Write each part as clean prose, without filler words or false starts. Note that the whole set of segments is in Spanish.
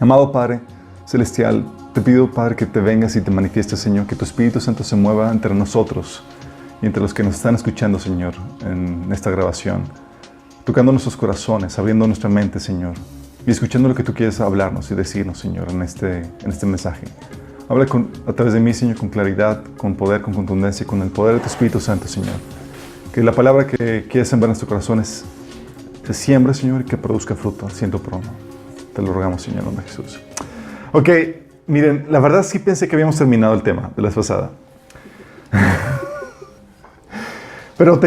Amado Padre Celestial, te pido, Padre, que te vengas y te manifiestes, Señor, que tu Espíritu Santo se mueva entre nosotros y entre los que nos están escuchando, Señor, en esta grabación, tocando nuestros corazones, abriendo nuestra mente, Señor, y escuchando lo que tú quieres hablarnos y decirnos, Señor, en este mensaje. Habla a través de mí, Señor, con claridad, con poder, con contundencia, con el poder de tu Espíritu Santo, Señor. Que la palabra que quieres sembrar en nuestros corazones se siembre, Señor, y que produzca fruto, ciento por uno. Te lo rogamos, Señor, en nombre de Jesús. Ok, miren, la verdad sí pensé que habíamos terminado el tema de la vez pasada. Pero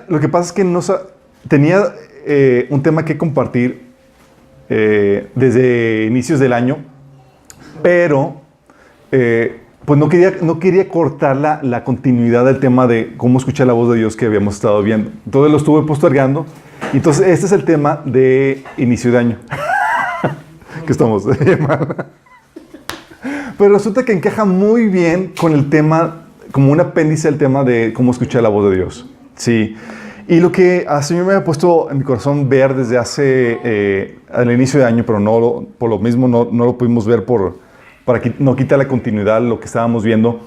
lo que pasa es que tenía un tema que compartir desde inicios del año, pero pues no quería cortar la continuidad del tema de cómo escuchar la voz de Dios que habíamos estado viendo. Entonces lo estuve postergando. Entonces este es el tema de inicio de año. Que estamos Pero resulta que encaja muy bien con el tema, como un apéndice al tema de cómo escuchar la voz de Dios. Sí. Y lo que al Señor me ha puesto en mi corazón ver desde al inicio de año, pero por lo mismo no lo pudimos ver para que no quitar la continuidad lo que estábamos viendo,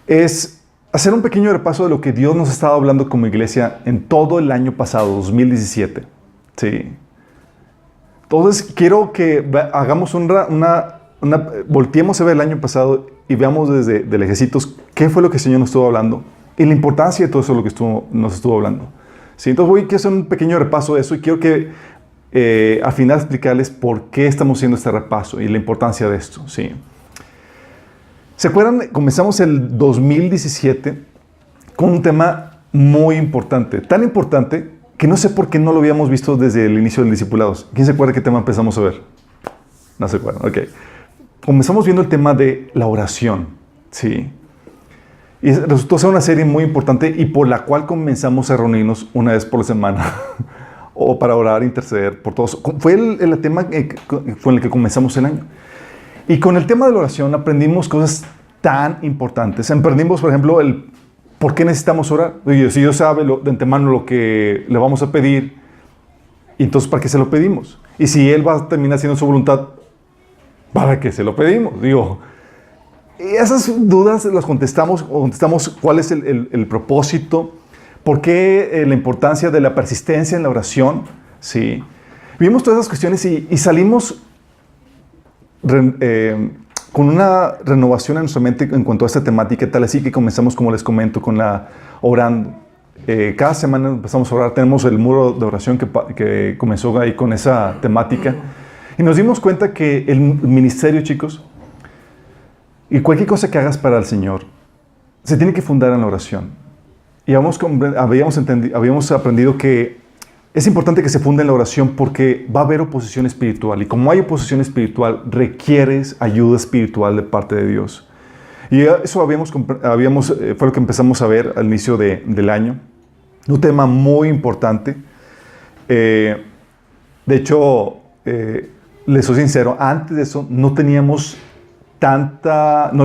es hacer un pequeño repaso de lo que Dios nos ha estado hablando como iglesia en todo el año pasado, 2017. Sí. Entonces, quiero que hagamos volteemos a ver el año pasado y veamos desde Lejecitos qué fue lo que el Señor nos estuvo hablando y la importancia de todo eso lo que nos estuvo hablando. Sí, entonces quiero hacer un pequeño repaso de eso y quiero que al final explicarles por qué estamos haciendo este repaso y la importancia de esto. Sí. ¿Se acuerdan? Comenzamos el 2017 con un tema muy importante, tan importante que no sé por qué no lo habíamos visto desde el inicio del Discipulados. ¿Quién se acuerda qué tema empezamos a ver? No se acuerdan, ok. Comenzamos viendo el tema de la oración, ¿sí? Y resultó ser una serie muy importante y por la cual comenzamos a reunirnos una vez por semana o para orar, interceder por todos. Fue el tema con el que comenzamos el año. Y con el tema de la oración aprendimos cosas tan importantes. Aprendimos, por ejemplo, ¿por qué necesitamos orar? Si Dios sabe de antemano lo que le vamos a pedir, ¿y entonces para qué se lo pedimos? Y si Él va a terminar haciendo su voluntad, ¿para qué se lo pedimos? Y esas dudas las contestamos cuál es el propósito, por qué la importancia de la persistencia en la oración. ¿Sí? Vimos todas esas cuestiones y salimos con una renovación en nuestra mente en cuanto a esta temática, tal así que comenzamos, como les comento, orando. Cada semana empezamos a orar. Tenemos el muro de oración que comenzó ahí con esa temática. Y nos dimos cuenta que el ministerio, chicos, y cualquier cosa que hagas para el Señor, se tiene que fundar en la oración. Y habíamos aprendido que es importante que se funde en la oración porque va a haber oposición espiritual. Y como hay oposición espiritual, requieres ayuda espiritual de parte de Dios. Y eso fue lo que empezamos a ver al inicio del año. Un tema muy importante. De hecho, les soy sincero, antes de eso no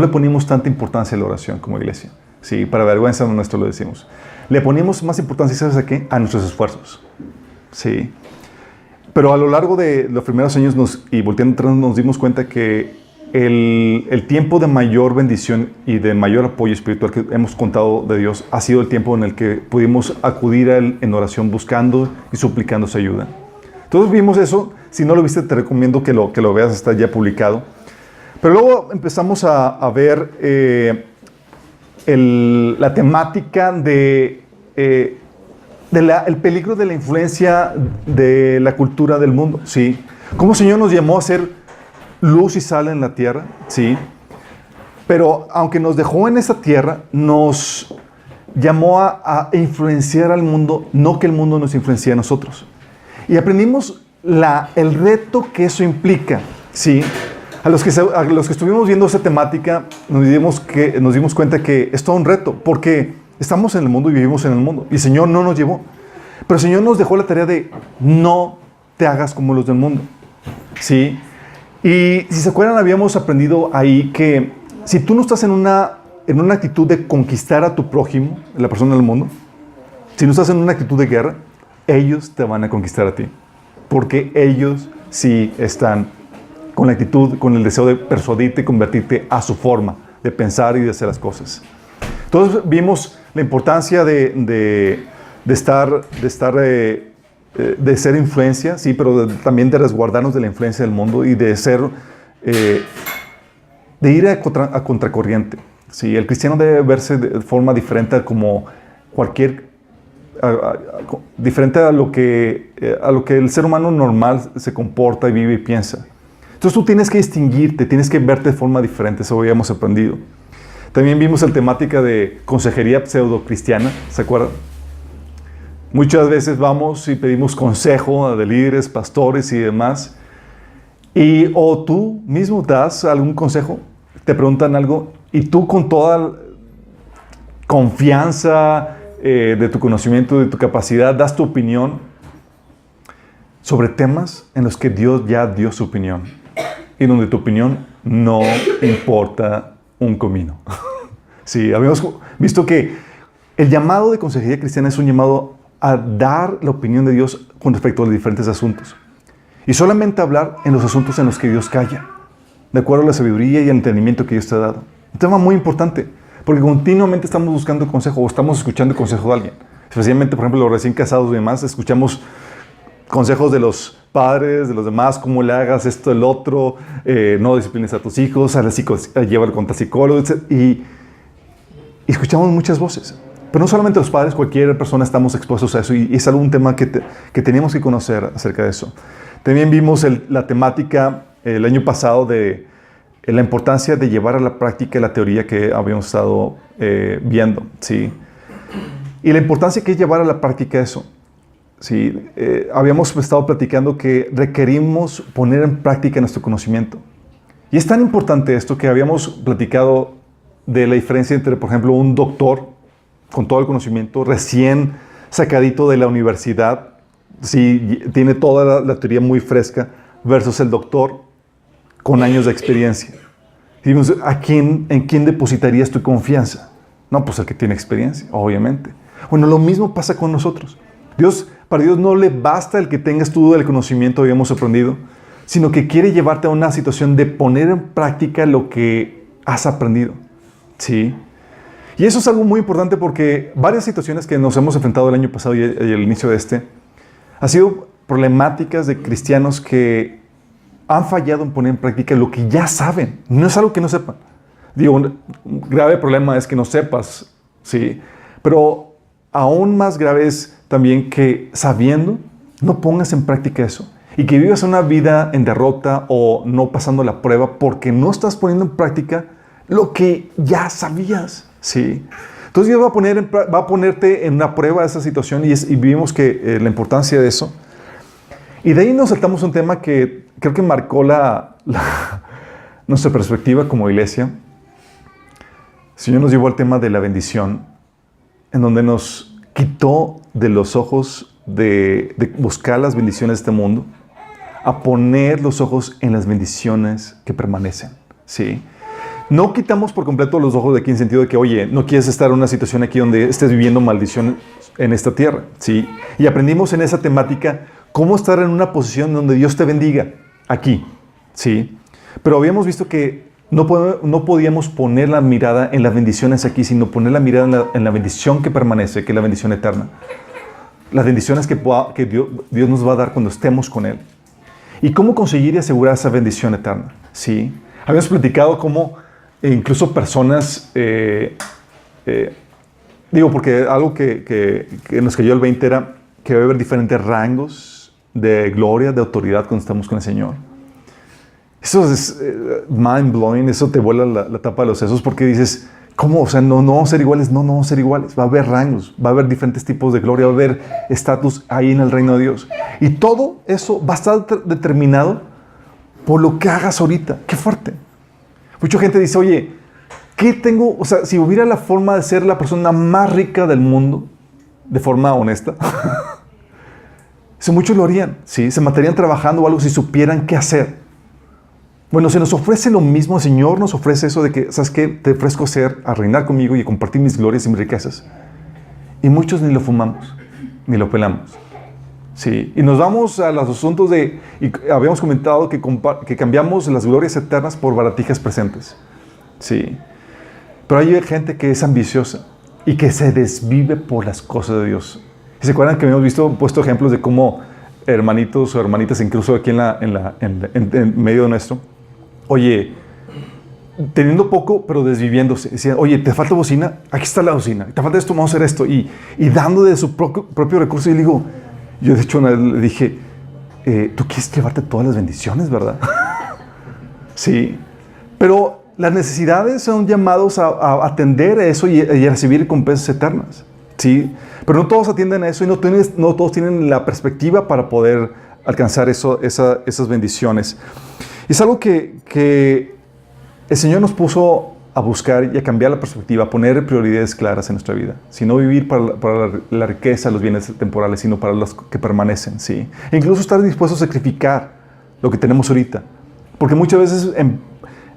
le poníamos tanta importancia a la oración como iglesia. Sí, para vergüenza nuestra lo decimos. Le poníamos más importancia, ¿sabes a qué? A nuestros esfuerzos. Sí. Pero a lo largo de los primeros años y volteando atrás nos dimos cuenta que el tiempo de mayor bendición y de mayor apoyo espiritual que hemos contado de Dios ha sido el tiempo en el que pudimos acudir a Él en oración buscando y suplicando su ayuda. Entonces vimos eso. Si no lo viste, te recomiendo que lo veas, está ya publicado. Pero luego empezamos a ver la temática el peligro de la influencia de la cultura del mundo. ¿Sí? Cómo el Señor nos llamó a ser luz y sal en la tierra. ¿Sí? Pero aunque nos dejó en esa tierra, nos llamó a influenciar al mundo, no que el mundo nos influencie a nosotros. Y aprendimos el reto que eso implica. ¿Sí? A los que estuvimos viendo esa temática, nos dimos cuenta que es todo un reto, porque estamos en el mundo y vivimos en el mundo, y el Señor no nos llevó. Pero el Señor nos dejó la tarea de no te hagas como los del mundo. ¿Sí? Y si se acuerdan, habíamos aprendido ahí que si tú no estás en una actitud de conquistar a tu prójimo, la persona del mundo, si no estás en una actitud de guerra, ellos te van a conquistar a ti, porque ellos sí están con la actitud, con el deseo de persuadirte y convertirte a su forma de pensar y de hacer las cosas. Entonces vimos la importancia de ser influencia, sí, pero también de resguardarnos de la influencia del mundo y de ir a contracorriente. Sí, el cristiano debe verse de forma diferente como diferente a lo que el ser humano normal se comporta y vive y piensa. Entonces tú tienes que distinguirte, tienes que verte de forma diferente, eso habíamos aprendido. También vimos la temática de consejería pseudo-cristiana, ¿se acuerdan? Muchas veces vamos y pedimos consejo de líderes, pastores y demás, o tú mismo das algún consejo, te preguntan algo, y tú con toda confianza de tu conocimiento, de tu capacidad, das tu opinión sobre temas en los que Dios ya dio su opinión, y donde tu opinión no importa un comino. Sí, habíamos visto que el llamado de consejería cristiana es un llamado a dar la opinión de Dios con respecto a los diferentes asuntos. Y solamente hablar en los asuntos en los que Dios calla, de acuerdo a la sabiduría y el entendimiento que Dios te ha dado. Un tema muy importante, porque continuamente estamos buscando consejo o estamos escuchando el consejo de alguien. Especialmente, por ejemplo, los recién casados y demás, escuchamos consejos de los padres, de los demás, cómo le hagas esto, el otro, no disciplines a tus hijos, llévalo contra psicólogo, etc. Y escuchamos muchas voces. Pero no solamente los padres, cualquier persona estamos expuestos a eso y es un tema que teníamos que conocer acerca de eso. También vimos la temática el año pasado de la importancia de llevar a la práctica la teoría que habíamos estado viendo, ¿sí? Y la importancia que es llevar a la práctica eso. Sí, habíamos estado platicando que requerimos poner en práctica nuestro conocimiento. Y es tan importante esto que habíamos platicado de la diferencia entre, por ejemplo, un doctor con todo el conocimiento, recién sacadito de la universidad, sí, tiene toda la teoría muy fresca, versus el doctor con años de experiencia. Y dijimos, ¿en quién depositarías tu confianza? No, pues el que tiene experiencia, obviamente. Bueno, lo mismo pasa con nosotros. Para Dios no le basta el que tengas todo el conocimiento, habíamos aprendido, sino que quiere llevarte a una situación de poner en práctica lo que has aprendido. ¿Sí? Y eso es algo muy importante porque varias situaciones que nos hemos enfrentado el año pasado y el inicio de han sido problemáticas de cristianos que han fallado en poner en práctica lo que ya saben. No es algo que no sepan. Digo, un grave problema es que no sepas, ¿sí? Pero aún más grave es también que sabiendo no pongas en práctica eso y que vivas una vida en derrota o no pasando la prueba porque no estás poniendo en práctica lo que ya sabías, ¿sí? Entonces Dios va a ponerte en una prueba de esa situación y vimos que la importancia de eso. Y de ahí nos saltamos un tema que creo que marcó nuestra perspectiva como iglesia. El Señor nos llevó al tema de la bendición, en donde nos quitó de los ojos de buscar las bendiciones de este mundo a poner los ojos en las bendiciones que permanecen, ¿sí? No quitamos por completo los ojos de aquí en sentido de que, oye, no quieres estar en una situación aquí donde estés viviendo maldición en esta tierra, ¿sí? Y aprendimos en esa temática cómo estar en una posición donde Dios te bendiga aquí, ¿sí? Pero habíamos visto que no podíamos poner la mirada en las bendiciones aquí, sino poner la mirada en la bendición que permanece, que es la bendición eterna. Las bendiciones que Dios nos va a dar cuando estemos con Él. ¿Y cómo conseguir y asegurar esa bendición eterna? ¿Sí? Habíamos platicado cómo incluso personas, porque algo que nos cayó el 20 era que debe haber diferentes rangos de gloria, de autoridad cuando estamos con el Señor. Eso es mind-blowing, eso te vuela la tapa de los sesos porque dices, ¿cómo? O sea, no vamos a ser iguales. No vamos a ser iguales. Va a haber rangos, va a haber diferentes tipos de gloria, va a haber estatus ahí en el reino de Dios. Y todo eso va a estar determinado por lo que hagas ahorita. ¡Qué fuerte! Mucha gente dice, oye, ¿qué tengo? O sea, si hubiera la forma de ser la persona más rica del mundo, de forma honesta, muchos lo harían, ¿sí? Se matarían trabajando o algo si supieran qué hacer. Bueno, se nos ofrece lo mismo, el Señor nos ofrece eso de que, ¿sabes qué? Te ofrezco a reinar conmigo y compartir mis glorias y mis riquezas. Y muchos ni lo fumamos, ni lo pelamos. Sí, y nos vamos a los asuntos y habíamos comentado que cambiamos las glorias eternas por baratijas presentes. Sí, pero hay gente que es ambiciosa y que se desvive por las cosas de Dios. ¿Y se acuerdan que habíamos puesto ejemplos de cómo hermanitos o hermanitas, incluso aquí en medio de nuestro, oye, teniendo poco, pero desviviéndose, decían, oye, ¿te falta bocina? Aquí está la bocina. ¿Te falta esto? Vamos a hacer esto. Y dando de su propio recurso. Y le digo, yo de hecho una vez le dije, tú quieres llevarte todas las bendiciones, ¿verdad? Sí, pero las necesidades son llamados a atender a eso y a recibir recompensas eternas. Sí, pero no todos atienden a eso y no todos tienen la perspectiva para poder alcanzar esas bendiciones. Y es algo que el Señor nos puso a buscar y a cambiar la perspectiva, a poner prioridades claras en nuestra vida. Si no vivir para la riqueza, los bienes temporales, sino para los que permanecen. ¿Sí? E incluso estar dispuestos a sacrificar lo que tenemos ahorita. Porque muchas veces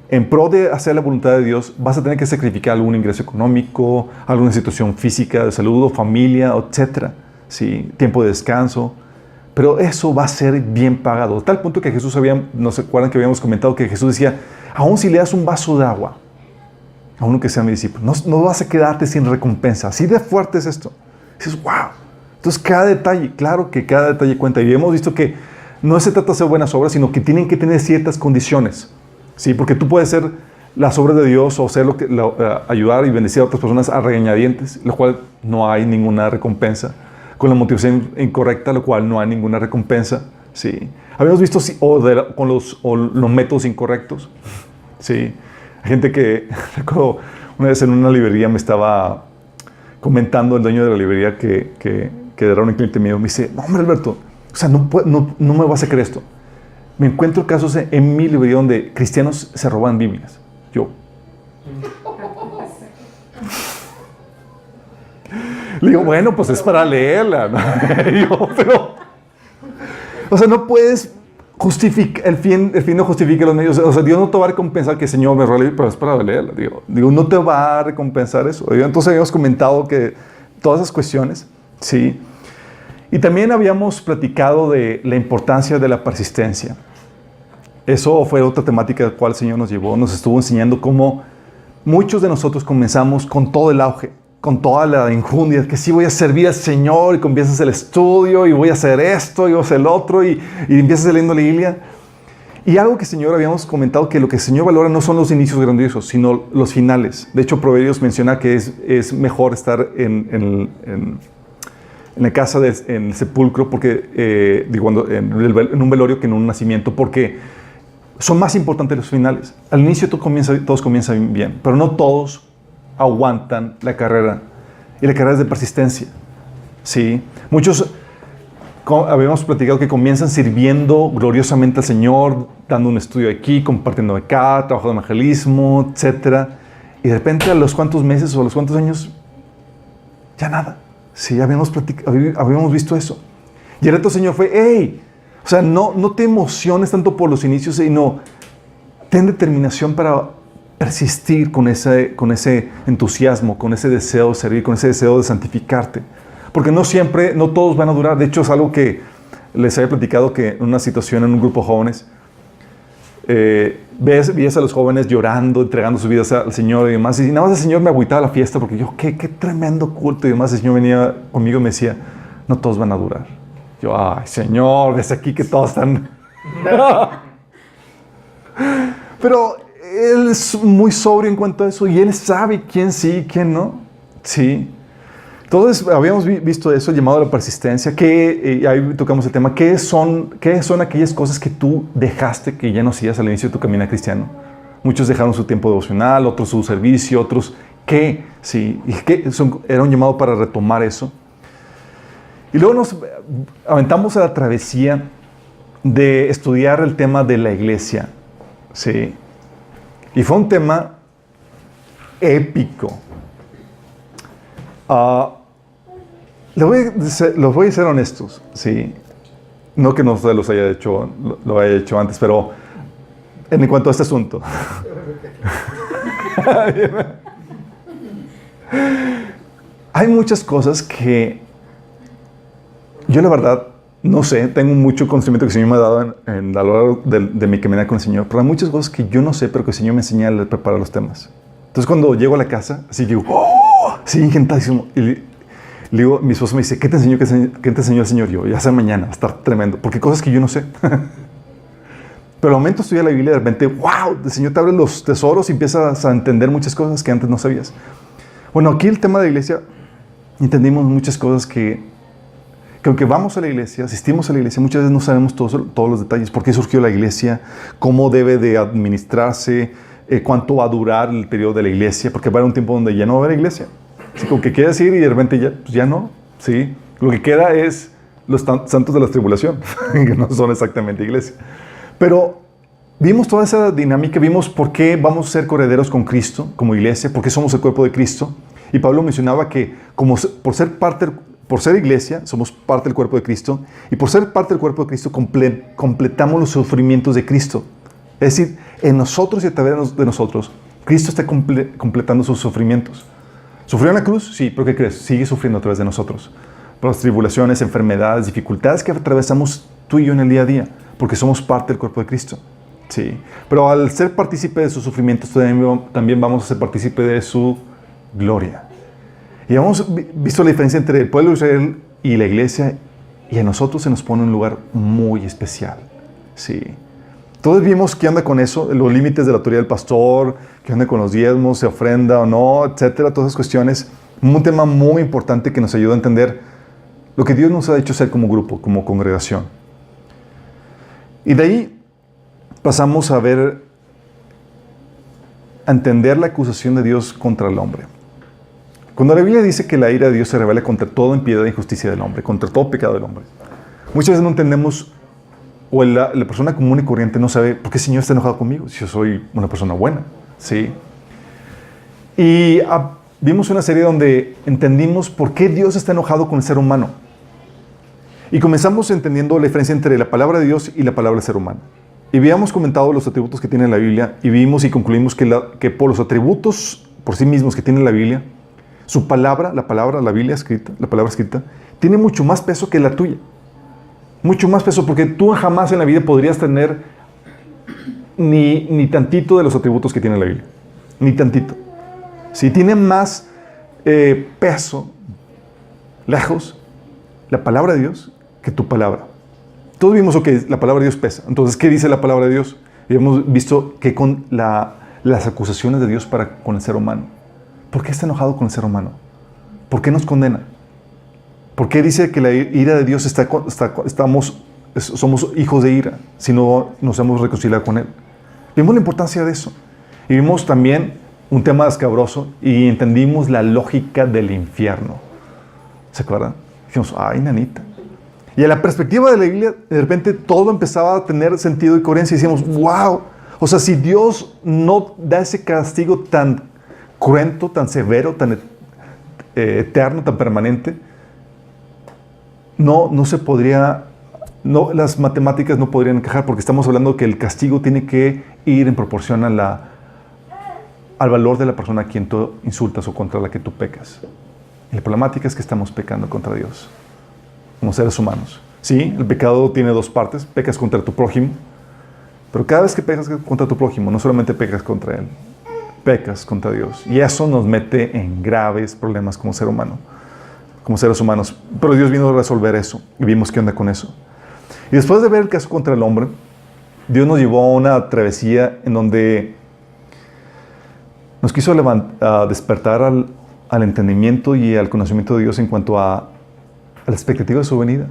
en pro de hacer la voluntad de Dios, vas a tener que sacrificar algún ingreso económico, alguna situación física, de salud, o familia, etc. ¿Sí? Tiempo de descanso. Pero eso va a ser bien pagado. A tal punto que Jesús ¿no se acuerdan que habíamos comentado que Jesús decía, aún si le das un vaso de agua a uno que sea mi discípulo, no vas a quedarte sin recompensa. Así de fuerte es esto. Y dices, wow. Entonces cada detalle, claro que cada detalle cuenta. Y hemos visto que no se trata de hacer buenas obras, sino que tienen que tener ciertas condiciones. Sí, porque tú puedes hacer las obras de Dios o ayudar y bendecir a otras personas a regañadientes, lo cual no hay ninguna recompensa. Con la motivación incorrecta, lo cual no hay ninguna recompensa. Sí. Habíamos visto con los métodos incorrectos. Sí. Hay gente que, recuerdo, una vez en una librería me estaba comentando el dueño de la librería que era un cliente mío. Me dice, no, hombre, Alberto, o sea, no me vas a creer esto. Me encuentro casos en mi librería donde cristianos se roban Biblias. Yo. Le digo, bueno, pues es para leerla. O sea, no puedes justificar, el fin no justifica los medios. O sea, Dios no te va a recompensar que el Señor me roba la Biblia, pero es para leerla. Digo, no te va a recompensar eso. Entonces habíamos comentado que todas esas cuestiones, sí. Y también habíamos platicado de la importancia de la persistencia. Eso fue otra temática a la cual el Señor nos llevó. Nos estuvo enseñando cómo muchos de nosotros comenzamos con todo el auge, con toda la injundia, que sí voy a servir al Señor, y comienzas el estudio, y voy a hacer esto, y voy a hacer el otro, y empiezas leyendo la Biblia. Y algo que el Señor habíamos comentado, que lo que el Señor valora no son los inicios grandiosos, sino los finales. De hecho, Proverbios menciona que es mejor estar en la casa, en el sepulcro, porque, en un velorio que en un nacimiento, porque son más importantes los finales. Al inicio todos comienzan bien, pero no todos aguantan la carrera. Y la carrera es de persistencia. ¿Sí? Muchos habíamos platicado que comienzan sirviendo gloriosamente al Señor, dando un estudio aquí, compartiendo acá, trabajo de evangelismo, etc. Y de repente a los cuantos meses o a los cuantos años, ya nada. Sí, habíamos visto eso. Y el reto del Señor fue, hey, o sea, no te emociones tanto por los inicios, sino ten determinación para persistir con ese entusiasmo, con ese deseo de servir, con ese deseo de santificarte. Porque no todos van a durar. De hecho, es algo que les había platicado que en una situación en un grupo de jóvenes, veías a los jóvenes llorando, entregando sus vidas al Señor y demás. Y nada más el Señor me agüitaba la fiesta porque yo, qué tremendo culto y demás. El Señor venía conmigo y me decía, no todos van a durar. Yo, ay, Señor, desde aquí que todos están... Pero Él es muy sobrio en cuanto a eso y Él sabe quién sí y quién no. Sí. Entonces, habíamos visto eso, llamado a la persistencia, y ahí tocamos el tema, ¿qué son aquellas cosas que tú dejaste que ya no hacías al inicio de tu camino cristiano? Muchos dejaron su tiempo devocional, otros su servicio, otros ¿qué? Sí, y era un llamado para retomar eso. Y luego nos aventamos a la travesía de estudiar el tema de la iglesia. Sí. Y fue un tema épico. Los voy a ser honestos, sí. No que no se los haya hecho, lo haya hecho antes, pero en cuanto a este asunto. Hay muchas cosas que yo la verdad no sé, tengo mucho conocimiento que el Señor me ha dado a lo largo de mi caminar con el Señor, pero hay muchas cosas que yo no sé, pero que el Señor me enseña a preparar los temas. Entonces cuando llego a la casa, así digo, ¡oh! Sí, encantadísimo. Y le digo, mi esposo me dice, ¿qué te enseñó el Señor? Yo, ya sea mañana, va a estar tremendo, porque hay cosas que yo no sé. Pero al momento estudiar la Biblia, de repente, wow, el Señor te abre los tesoros y empiezas a entender muchas cosas que antes no sabías. Bueno, aquí el tema de la iglesia, entendimos muchas cosas que aunque vamos a la iglesia, asistimos a la iglesia, muchas veces no sabemos todos los detalles. ¿Por qué surgió la iglesia? ¿Cómo debe de administrarse? ¿Cuánto va a durar el periodo de la iglesia? Porque va a haber un tiempo donde ya no va a haber iglesia. Así como que quieres ir y de repente ya, pues ya no. ¿Sí? Lo que queda es los santos de la tribulación, que no son exactamente iglesia. Pero vimos toda esa dinámica, vimos por qué vamos a ser correderos con Cristo como iglesia, por qué somos el cuerpo de Cristo. Y Pablo mencionaba que por ser iglesia, somos parte del cuerpo de Cristo, y por ser parte del cuerpo de Cristo, completamos los sufrimientos de Cristo. Es decir, en nosotros y a través de nosotros, Cristo está completando sus sufrimientos. ¿Sufrió en la cruz? Sí, pero ¿qué crees? Sigue sufriendo a través de nosotros. Por las tribulaciones, enfermedades, dificultades que atravesamos tú y yo en el día a día, porque somos parte del cuerpo de Cristo. Sí. Pero al ser partícipe de sus sufrimientos, también vamos a ser partícipe de su gloria. Y hemos visto la diferencia entre el pueblo de Israel y la iglesia, y a nosotros se nos pone un lugar muy especial. Sí. Todos vimos qué anda con eso, los límites de la autoridad del pastor, qué anda con los diezmos, se ofrenda o no, etcétera, todas esas cuestiones. Un tema muy importante que nos ayuda a entender lo que Dios nos ha hecho ser como grupo, como congregación. Y de ahí pasamos a entender la acusación de Dios contra el hombre. Cuando la Biblia dice que la ira de Dios se revela contra toda impiedad e injusticia del hombre, contra todo pecado del hombre, muchas veces no entendemos, o la persona común y corriente no sabe por qué el Señor está enojado conmigo, si yo soy una persona buena. ¿Sí? Y vimos una serie donde entendimos por qué Dios está enojado con el ser humano. Y comenzamos entendiendo la diferencia entre la palabra de Dios y la palabra del ser humano. Y habíamos comentado los atributos que tiene la Biblia, y vimos y concluimos que por los atributos por sí mismos que tiene la Biblia, su palabra, la Biblia escrita, la palabra escrita, tiene mucho más peso que la tuya. Mucho más peso, porque tú jamás en la vida podrías tener ni tantito de los atributos que tiene la Biblia. Ni tantito. Si tiene más peso, lejos, la palabra de Dios que tu palabra. Todos vimos que la palabra de Dios pesa. Entonces, ¿qué dice la palabra de Dios? Y hemos visto que con las acusaciones de Dios con el ser humano. ¿Por qué está enojado con el ser humano? ¿Por qué nos condena? ¿Por qué dice que la ira de Dios somos hijos de ira si no nos hemos reconciliado con Él? Vimos la importancia de eso. Y vimos también un tema escabroso y entendimos la lógica del infierno. ¿Se acuerdan? Dijimos, ay, nanita. Y a la perspectiva de la Biblia, de repente todo empezaba a tener sentido y coherencia. Y decíamos, wow. O sea, si Dios no da ese castigo tan cruento, tan severo, tan eterno, tan permanente, no se podría, las matemáticas no podrían encajar, porque estamos hablando que el castigo tiene que ir en proporción al valor de la persona a quien tú insultas o contra la que tú pecas. Y la problemática es que estamos pecando contra Dios, como seres humanos. Sí, el pecado tiene dos partes: pecas contra tu prójimo, pero cada vez que pecas contra tu prójimo, no solamente pecas contra él, pecas contra Dios. Y eso nos mete en graves problemas como ser humano, como seres humanos. Pero Dios vino a resolver eso, y vimos qué onda con eso. Y después de ver el caso contra el hombre, Dios nos llevó a una travesía en donde nos quiso despertar al entendimiento y al conocimiento de Dios en cuanto a la expectativa de su venida.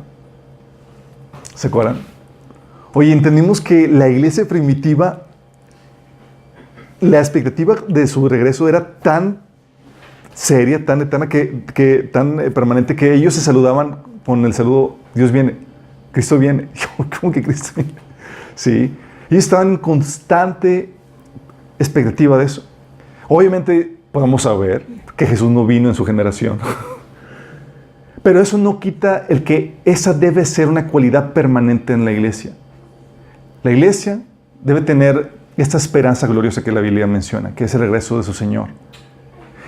¿Se acuerdan? Oye, entendimos que la iglesia primitiva, la expectativa de su regreso era tan seria, tan eterna, tan permanente, que ellos se saludaban con el saludo: Dios viene, Cristo viene. ¿Cómo que Cristo viene? Sí. Y estaban en constante expectativa de eso. Obviamente podemos saber que Jesús no vino en su generación. Pero eso no quita el que esa debe ser una cualidad permanente en la iglesia. La iglesia debe tener esta esperanza gloriosa que la Biblia menciona, que es el regreso de su Señor.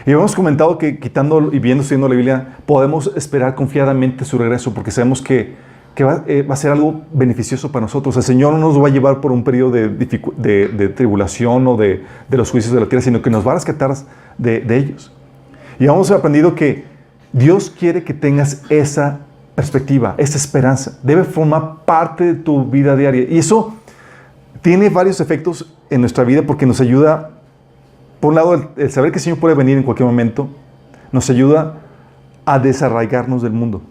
Y hemos comentado que quitando y estudiando la Biblia, podemos esperar confiadamente su regreso, porque sabemos que que va a ser algo beneficioso para nosotros. El Señor no nos va a llevar por un periodo de tribulación o de los juicios de la tierra, sino que nos va a rescatar de ellos. Y hemos aprendido que Dios quiere que tengas esa perspectiva, esa esperanza. Debe formar parte de tu vida diaria. Y eso tiene varios efectos en nuestra vida porque nos ayuda, por un lado, el saber que el Señor puede venir en cualquier momento, nos ayuda a desarraigarnos del mundo.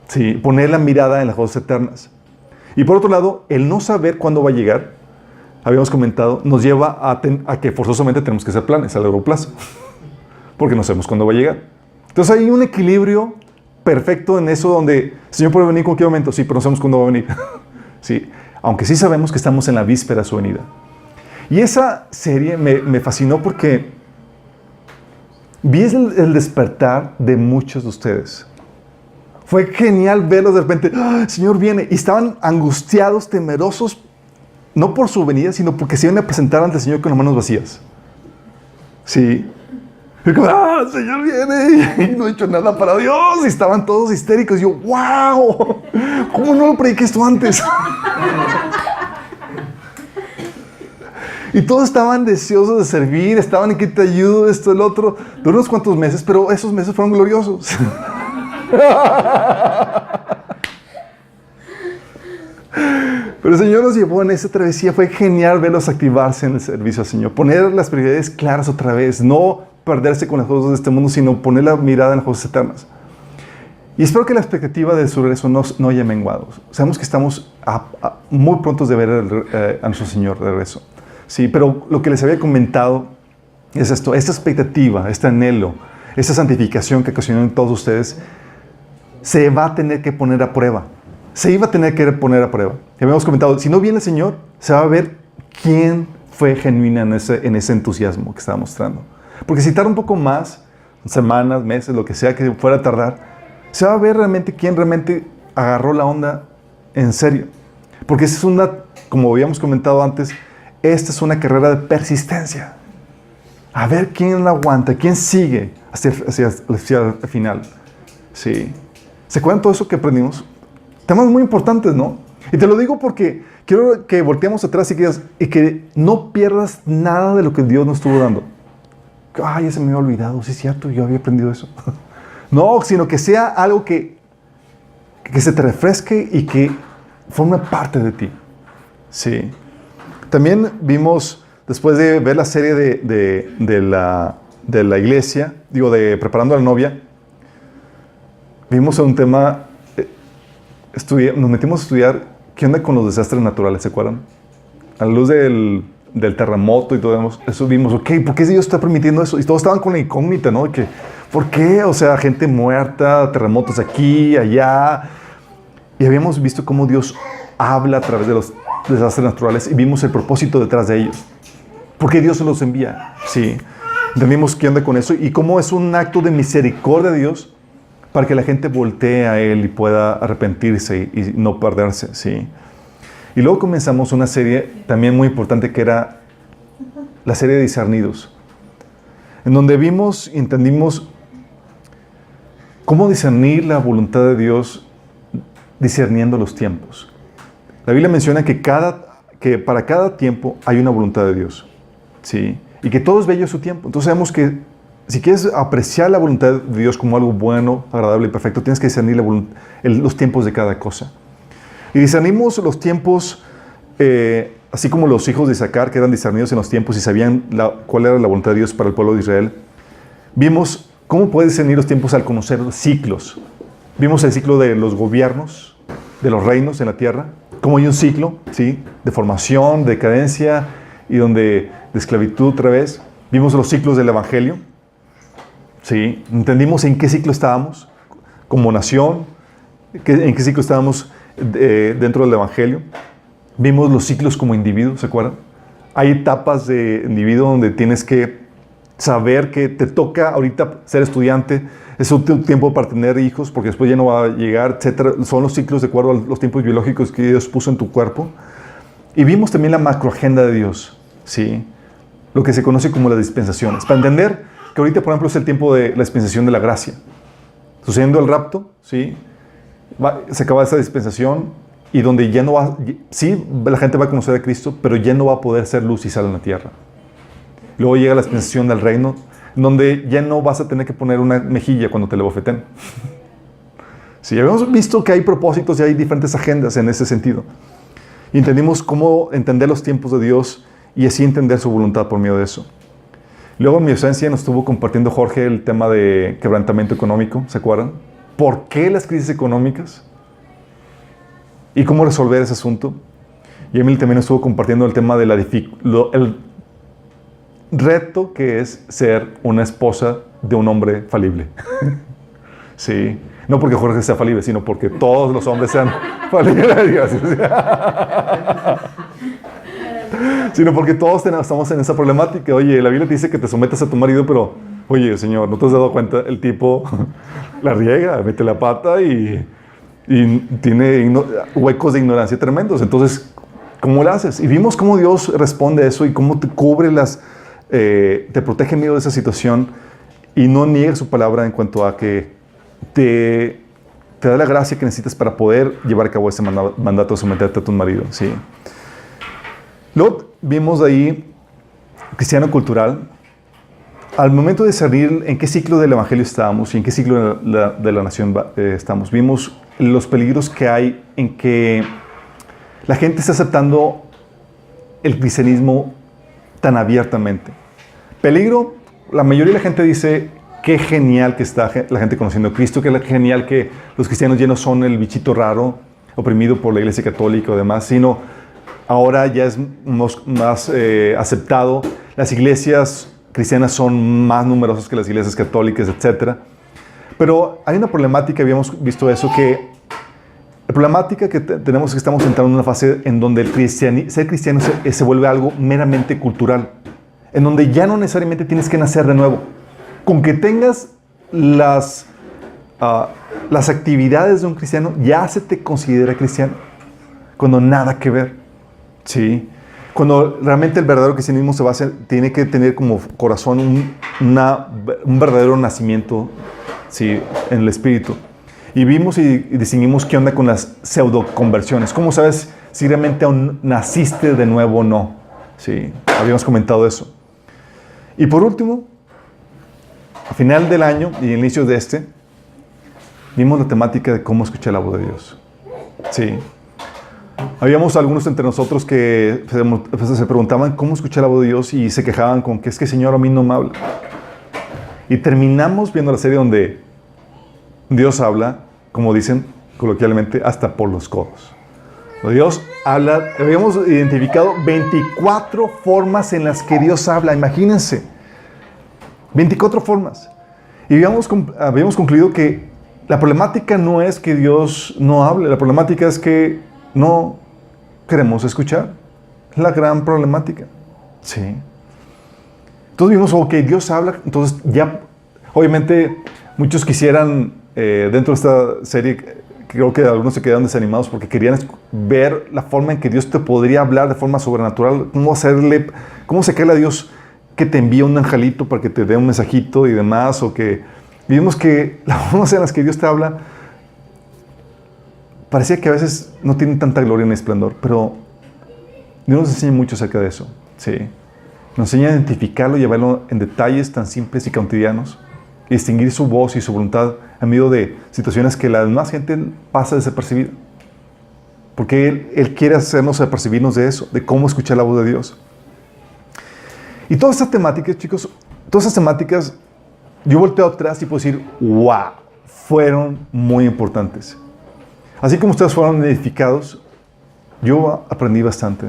Sí, poner la mirada en las cosas eternas. Y por otro lado, el no saber cuándo va a llegar, habíamos comentado, nos lleva a que forzosamente tenemos que hacer planes a largo plazo, porque no sabemos cuándo va a llegar. Entonces hay un equilibrio perfecto en eso donde el Señor puede venir en cualquier momento, sí, pero no sabemos cuándo va a venir. Sí, aunque sí sabemos que estamos en la víspera de su venida. Y esa serie me fascinó porque vi el despertar de muchos de ustedes. Fue genial verlos de repente, ¡ah, el Señor viene! Y estaban angustiados, temerosos, no por su venida, sino porque se iban a presentar ante el Señor con las manos vacías. Sí. Y como, ¡ah, el Señor viene! Y no he hecho nada para Dios. Y estaban todos histéricos. Y yo, ¡wow! ¿Cómo no lo prediqué esto antes? Y todos estaban deseosos de servir, estaban en que te ayudo, esto, el otro. Duró unos cuantos meses, pero esos meses fueron gloriosos. Pero el Señor nos llevó en esa travesía. Fue genial verlos activarse en el servicio al Señor, poner las prioridades claras otra vez, no perderse con las cosas de este mundo, sino poner la mirada en las cosas eternas. Y espero que la expectativa de su regreso no haya menguado. Sabemos que estamos muy prontos de ver a nuestro Señor de regreso. Sí, pero lo que les había comentado es esto, esta expectativa, este anhelo, esta santificación que ocasionó en todos ustedes, se va a tener que poner a prueba. Se iba a tener que poner a prueba. Ya habíamos comentado, si no viene el Señor, se va a ver quién fue genuina en ese entusiasmo que estaba mostrando. Porque si tarda un poco más, semanas, meses, lo que sea que fuera a tardar, se va a ver realmente quién realmente agarró la onda en serio. Porque esa es una, como habíamos comentado antes, esta es una carrera de persistencia. A ver quién la aguanta, quién sigue hacia el final. Sí. ¿Se acuerdan todo eso que aprendimos? Temas muy importantes, ¿no? Y te lo digo porque quiero que volteemos atrás y que no pierdas nada de lo que Dios nos estuvo dando. Ay, ya se me había olvidado, sí es cierto, yo había aprendido eso. No, sino que sea algo que se te refresque y que forme parte de ti. Sí. También vimos, después de ver la serie de la iglesia, de Preparando a la novia, vimos un tema, nos metimos a estudiar qué onda con los desastres naturales, ¿se acuerdan? A la luz del terremoto y todo eso vimos, ok, ¿por qué Dios está permitiendo eso? Y todos estaban con la incógnita, ¿no? Que, ¿por qué? O sea, gente muerta, terremotos aquí, allá. Y habíamos visto cómo Dios habla a través de los desastres naturales y vimos el propósito detrás de ellos. ¿Por qué Dios se los envía? Sí. Entendimos qué onda con eso y cómo es un acto de misericordia de Dios para que la gente voltee a Él y pueda arrepentirse y no perderse, sí. Y luego comenzamos una serie también muy importante que era la serie de Discernidos, en donde vimos y entendimos cómo discernir la voluntad de Dios discerniendo los tiempos. La Biblia menciona que para cada tiempo hay una voluntad de Dios, sí, y que todo es bello a su tiempo. Entonces sabemos que si quieres apreciar la voluntad de Dios como algo bueno, agradable y perfecto, tienes que discernir los tiempos de cada cosa. Y discernimos los tiempos, así como los hijos de Isaacar, que eran discernidos en los tiempos y sabían cuál era la voluntad de Dios para el pueblo de Israel. Vimos cómo puedes discernir los tiempos al conocer los ciclos. Vimos el ciclo de los gobiernos, de los reinos en la tierra, cómo hay un ciclo, ¿sí?, de formación, de decadencia y de esclavitud otra vez. Vimos los ciclos del Evangelio. Sí, entendimos en qué ciclo estábamos como nación, en qué ciclo estábamos dentro del Evangelio. Vimos los ciclos como individuos, ¿se acuerdan? Hay etapas de individuo donde tienes que saber que te toca ahorita ser estudiante, es un tiempo para tener hijos, porque después ya no va a llegar, etc. Son los ciclos de acuerdo a los tiempos biológicos que Dios puso en tu cuerpo. Y vimos también la macroagenda de Dios, ¿sí? Lo que se conoce como las dispensaciones. Para entender que ahorita, por ejemplo, es el tiempo de la dispensación de la gracia. Sucediendo el rapto, ¿sí? se acaba esa dispensación y donde ya no va, sí, la gente va a conocer a Cristo, pero ya no va a poder ser luz y sal en la tierra. Luego llega la dispensación del reino, donde ya no vas a tener que poner una mejilla cuando te le bofeten. Sí, habíamos visto que hay propósitos y hay diferentes agendas en ese sentido. Y entendimos cómo entender los tiempos de Dios y así entender su voluntad por medio de eso. Luego en mi ausencia nos estuvo compartiendo Jorge el tema de quebrantamiento económico, ¿se acuerdan? ¿Por qué las crisis económicas? ¿Y cómo resolver ese asunto? Y Emily también nos estuvo compartiendo el tema de el reto que es ser una esposa de un hombre falible. Sí. No porque Jorge sea falible, sino porque todos los hombres sean falibles. Sino porque todos estamos en esa problemática. Oye, la Biblia te dice que te sometas a tu marido, pero, oye, Señor, ¿no te has dado cuenta? El tipo la riega, mete la pata y tiene huecos de ignorancia tremendos. Entonces, ¿cómo lo haces? Y vimos cómo Dios responde a eso y cómo te cubre te protege en medio de esa situación y no niega su palabra en cuanto a que te da la gracia que necesitas para poder llevar a cabo ese mandato de someterte a tu marido. ¿Sí? Luego vimos de ahí cristiano cultural. Al momento de discernir en qué ciclo del evangelio estábamos y en qué ciclo de la nación estamos, vimos los peligros que hay en que la gente está aceptando el cristianismo tan abiertamente. Peligro, la mayoría de la gente dice, qué genial que está la gente conociendo a Cristo, qué genial que los cristianos ya no son el bichito raro, oprimido por la Iglesia Católica o demás, sino ahora ya es más aceptado. Las iglesias cristianas son más numerosas que las iglesias católicas, etc. Pero hay una problemática, habíamos visto eso, que la problemática que tenemos es que estamos entrando en una fase en donde ser cristiano se vuelve algo meramente cultural, en donde ya no necesariamente tienes que nacer de nuevo. Con que tengas las actividades de un cristiano, ya se te considera cristiano, cuando nada que ver. ¿Sí? Cuando realmente el verdadero cristianismo tiene que tener como corazón un verdadero nacimiento, ¿sí? En el espíritu. Y vimos y distinguimos qué onda con las pseudo-conversiones. ¿Cómo sabes si realmente aún naciste de nuevo o no? Sí, habíamos comentado eso. Y por último, a final del año y el inicio de vimos la temática de cómo escuchar la voz de Dios. Sí. Habíamos algunos entre nosotros que se preguntaban cómo escuchar la voz de Dios y se quejaban con que es que Señor a mí no me habla. Y terminamos viendo la serie donde Dios habla, como dicen coloquialmente, hasta por los codos. Dios habla, habíamos identificado 24 formas en las que Dios habla, imagínense. 24 formas. Y habíamos concluido que la problemática no es que Dios no hable, la problemática es que no queremos escuchar. Es la gran problemática. Sí. Entonces vimos, ok, Dios habla, entonces ya, obviamente, muchos quisieran, dentro de esta serie, creo que algunos se quedaron desanimados porque querían ver la forma en que Dios te podría hablar de forma sobrenatural, cómo sacarle a Dios que te envía un angelito para que te dé un mensajito y demás, o que vimos que las formas en las que Dios te habla parecía que a veces no tienen tanta gloria ni esplendor, pero Dios nos enseña mucho acerca de eso. Sí. Nos enseña a identificarlo y a verlo en detalles tan simples y cotidianos y distinguir su voz y su voluntad en medio de situaciones que la demás gente pasa desapercibida. Porque Él quiere hacernos apercibirnos de eso, de cómo escuchar la voz de Dios. Y todas estas temáticas, chicos, todas estas temáticas, yo volteo atrás y puedo decir, wow, fueron muy importantes. Así como ustedes fueron edificados, yo aprendí bastante.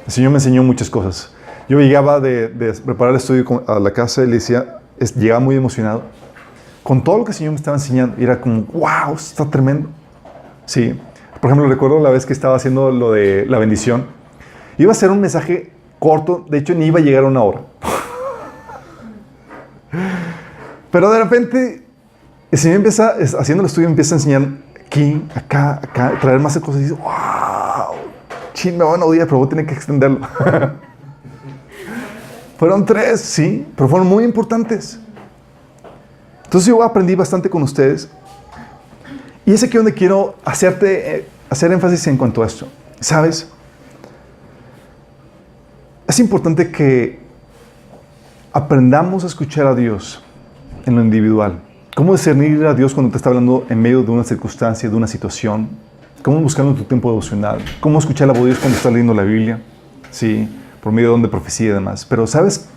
El Señor me enseñó muchas cosas. Yo llegaba de preparar el estudio a la casa y le decía, llegaba muy emocionado con todo lo que el Señor me estaba enseñando. Y era como, wow, está tremendo. Sí. Por ejemplo, recuerdo la vez que estaba haciendo lo de la bendición. Iba a ser un mensaje corto, de hecho ni iba a llegar a 1 hora. Pero de repente, el Señor empieza, haciendo el estudio, empieza a enseñar aquí, acá, traer más cosas y dice, wow, chin, me van a odiar, pero voy a tener que extenderlo. Fueron 3, sí, pero fueron muy importantes. Entonces yo aprendí bastante con ustedes Y es aquí donde quiero hacer énfasis en cuanto a esto. ¿Sabes? Es importante que aprendamos a escuchar a Dios en lo individual. ¿Cómo discernir a Dios cuando te está hablando en medio de una circunstancia, de una situación? ¿Cómo buscarlo en tu tiempo devocional? ¿Cómo escuchar la voz de Dios cuando estás leyendo la Biblia? Sí, por medio de donde profecía y demás. Pero ¿sabes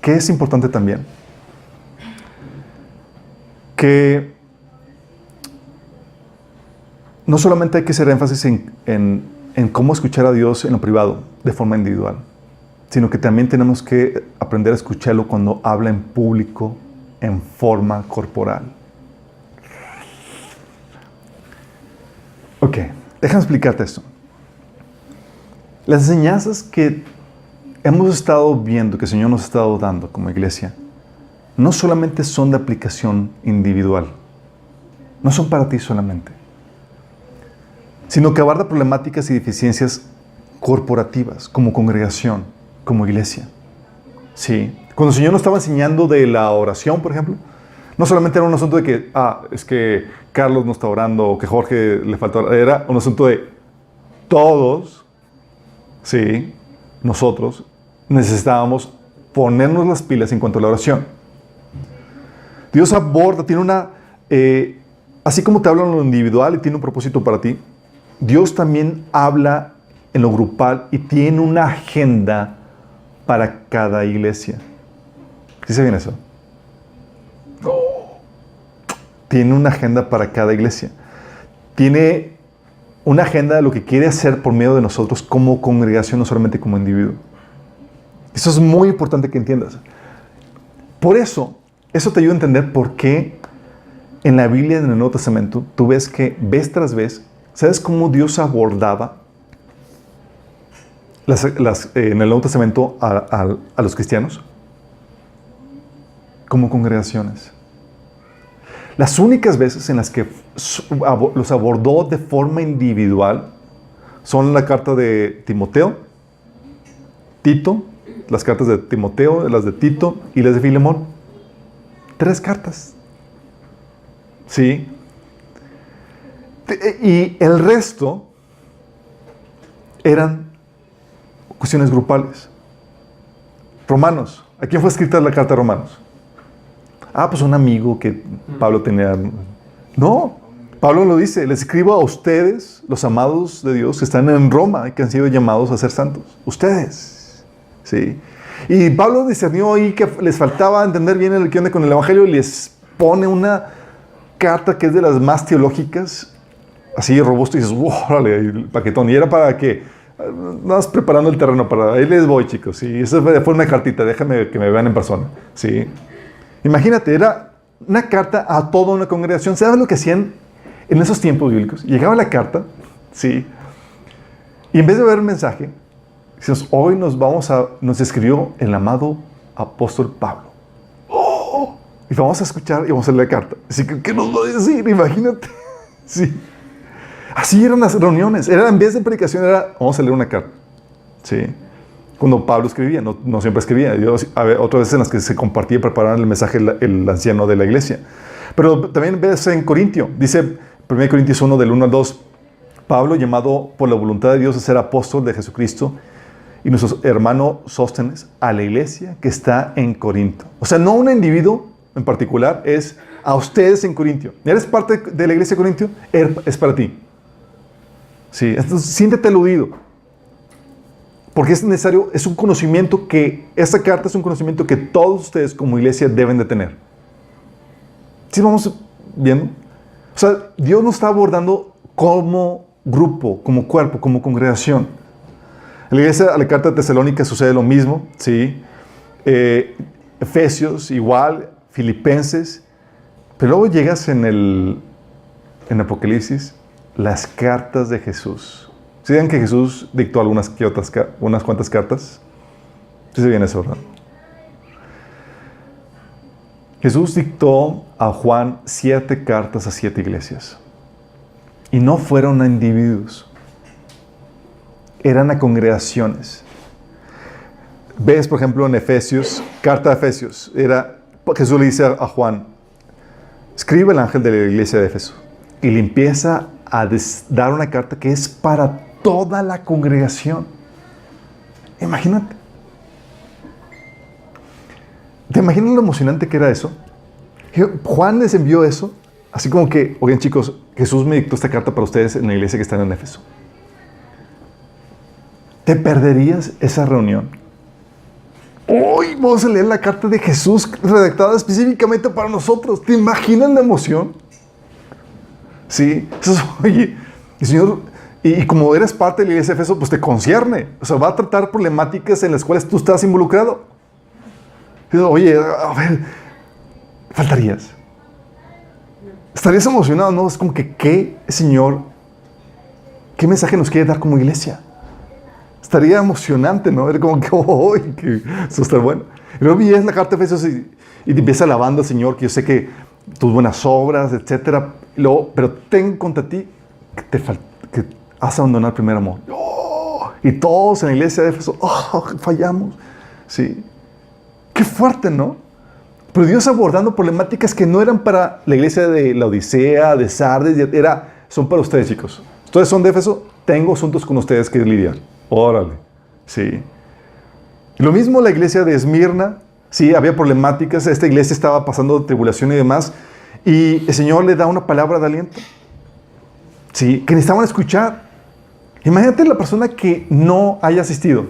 qué es importante también? Que no solamente hay que hacer énfasis en cómo escuchar a Dios en lo privado, de forma individual, sino que también tenemos que aprender a escucharlo cuando habla en público, en forma corporal. Ok, déjame explicarte esto. Las enseñanzas que hemos estado viendo, que el Señor nos ha estado dando como iglesia, no solamente son de aplicación individual, no son para ti solamente, sino que aborda problemáticas y deficiencias corporativas, como congregación, como iglesia. Sí. Cuando el Señor nos estaba enseñando de la oración, por ejemplo, no solamente era un asunto de que, es que Carlos no está orando, o que Jorge le falta orar, era un asunto de todos, sí, nosotros, necesitábamos ponernos las pilas en cuanto a la oración. Dios aborda, tiene así como te habla en lo individual y tiene un propósito para ti, Dios también habla en lo grupal y tiene una agenda para cada iglesia. ¿Sí se viene eso? Tiene una agenda para cada iglesia. Tiene una agenda de lo que quiere hacer por medio de nosotros como congregación, no solamente como individuo. Eso es muy importante que entiendas. Por eso te ayuda a entender por qué en la Biblia, en el Nuevo Testamento, tú ves que vez tras vez, ¿sabes cómo Dios abordaba en el Nuevo Testamento a los cristianos? Como congregaciones. Las únicas veces en las que los abordó de forma individual son la carta de Timoteo, Tito, las cartas de Timoteo, las de Tito y las de Filemón. 3 cartas. ¿Sí? Y el resto eran cuestiones grupales. Romanos. ¿A quién fue escrita la carta de Romanos? Pues un amigo que Pablo tenía. No, Pablo lo dice, les escribo a ustedes, los amados de Dios, que están en Roma y que han sido llamados a ser santos. Ustedes. ¿Sí? Y Pablo discernió ahí que les faltaba entender bien qué onda con el Evangelio y les pone una carta que es de las más teológicas, así robusto, y dices, ¡órale! El paquetón. Y era para que, vas preparando el terreno para, ahí les voy, chicos. Sí, esa fue una cartita, déjame que me vean en persona. Sí. Imagínate, era una carta a toda una congregación. ¿Sabes lo que hacían en esos tiempos bíblicos? Llegaba la carta, sí, y en vez de ver el mensaje, decimos, hoy nos escribió el amado apóstol Pablo. ¡Oh! Y vamos a escuchar y vamos a leer la carta. Así que, ¿qué nos va a decir? Imagínate. Sí. Así eran las reuniones. En vez de predicación, vamos a leer una carta. Sí. Cuando Pablo escribía, no siempre escribía. Otras veces en las que se compartía y preparaba el mensaje el anciano de la iglesia. Pero también ves en Corintio, dice 1 Corintios 1, del 1 al 2, Pablo, llamado por la voluntad de Dios a ser apóstol de Jesucristo, y nuestro hermano Sóstenes, a la iglesia que está en Corinto. O sea, no un individuo en particular, es a ustedes en Corintio. ¿Eres parte de la iglesia de Corintio? Es para ti. Sí, entonces siéntete aludido. Porque es necesario, es un conocimiento esta carta es un conocimiento que todos ustedes como iglesia deben de tener. ¿Sí vamos viendo? O sea, Dios nos está abordando como grupo, como cuerpo, como congregación. En la iglesia, a la carta de Tesalónica sucede lo mismo, ¿sí? Efesios igual, Filipenses, pero luego llegas en Apocalipsis, las cartas de Jesús. ¿Sí ven que Jesús dictó unas cuantas cartas? ¿Sí se viene eso, verdad? Jesús dictó a Juan 7 cartas a 7 iglesias. Y no fueron a individuos. Eran a congregaciones. Ves, por ejemplo, en Efesios, carta de Efesios, Jesús le dice a Juan, escribe el ángel de la iglesia de Éfeso. y le empieza a dar una carta que es para toda la congregación. Imagínate. ¿Te imaginas lo emocionante que era eso? Juan les envió eso, así como que, oigan chicos, Jesús me dictó esta carta para ustedes en la iglesia que está en Éfeso. ¿Te perderías esa reunión? Hoy vamos a leer la carta de Jesús redactada específicamente para nosotros. ¿Te imaginas la emoción? Sí. Entonces, oye, el Señor, y como eres parte de la iglesia de Éfeso, pues te concierne. O sea, va a tratar problemáticas en las cuales tú estás involucrado. Oye, a ver, faltarías. Estarías emocionado, ¿no? Es como que, ¿qué, Señor? ¿Qué mensaje nos quiere dar como iglesia? Estaría emocionante, ¿no? Era como que, ¡oh! Que eso está bueno. Y luego vi la carta de Efesios y te empieza alabando al Señor, que yo sé que tus buenas obras, etcétera. Pero ten contra ti que has abandonado el primer amor. ¡Oh! Y todos en la iglesia de Éfeso, ¡oh! Fallamos. Sí. Qué fuerte, ¿no? Pero Dios abordando problemáticas que no eran para la iglesia de la Odisea, de Sardis, son para ustedes, chicos. Ustedes son de Éfeso, tengo asuntos con ustedes que lidiar. Órale, sí. Y lo mismo la iglesia de Esmirna, sí, había problemáticas, esta iglesia estaba pasando tribulación y demás, y el Señor le da una palabra de aliento, sí, que necesitaban escuchar. Imagínate la persona que no haya asistido.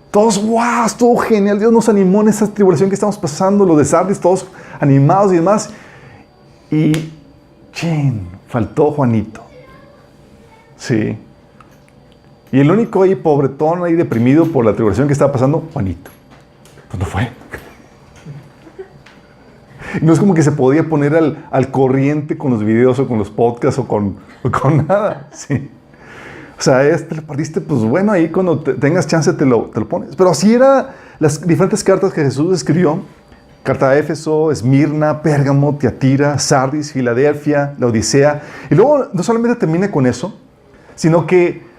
Todos, wow, estuvo genial, Dios nos animó en esa tribulación que estamos pasando, los de Sardis, todos animados y demás, y, faltó Juanito, sí. Y el único ahí, pobretón, ahí deprimido por la tribulación que estaba pasando, Juanito. Pues no fue. Y no es como que se podía poner al corriente con los videos o con los podcasts o con nada. Sí. O sea, te lo perdiste, pues bueno, ahí cuando tengas chance te lo pones. Pero así eran las diferentes cartas que Jesús escribió. Carta a Éfeso, Esmirna, Pérgamo, Tiatira, Sardis, Filadelfia, la Odisea. Y luego no solamente termina con eso, sino que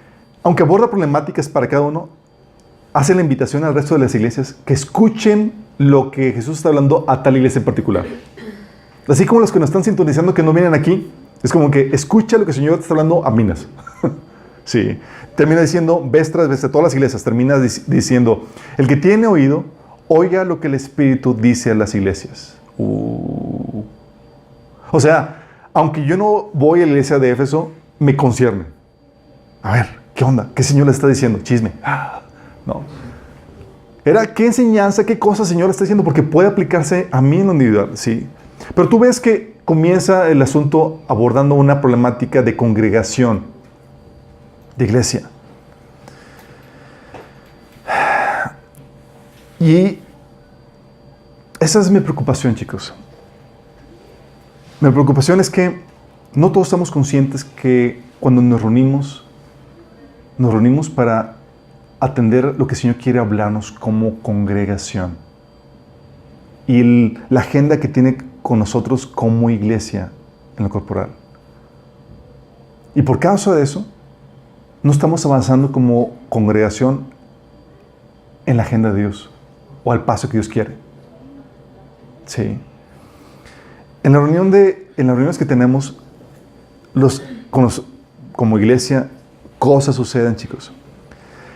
aunque aborda problemáticas para cada uno, hace la invitación al resto de las iglesias que escuchen lo que Jesús está hablando a tal iglesia en particular. Así como los que nos están sintonizando que no vienen aquí, es como que escucha lo que el Señor te está hablando a minas. Sí. Termina diciendo, vez tras vez, de todas las iglesias, termina diciendo, el que tiene oído, oiga lo que el Espíritu dice a las iglesias. O sea, aunque yo no voy a la iglesia de Éfeso, me concierne. A ver, ¿qué onda? ¿Qué Señor le está diciendo? Chisme. No. Era qué enseñanza, qué cosa el Señor le está diciendo, porque puede aplicarse a mí en lo individual, sí. Pero tú ves que comienza el asunto abordando una problemática de congregación, de iglesia. Y esa es mi preocupación, chicos. Mi preocupación es que no todos estamos conscientes que cuando nos reunimos para atender lo que el Señor quiere hablarnos como congregación. Y la agenda que tiene con nosotros como iglesia en lo corporal. Y por causa de eso, no estamos avanzando como congregación en la agenda de Dios o al paso que Dios quiere. Sí. En las reuniones que tenemos como iglesia, cosas suceden, chicos.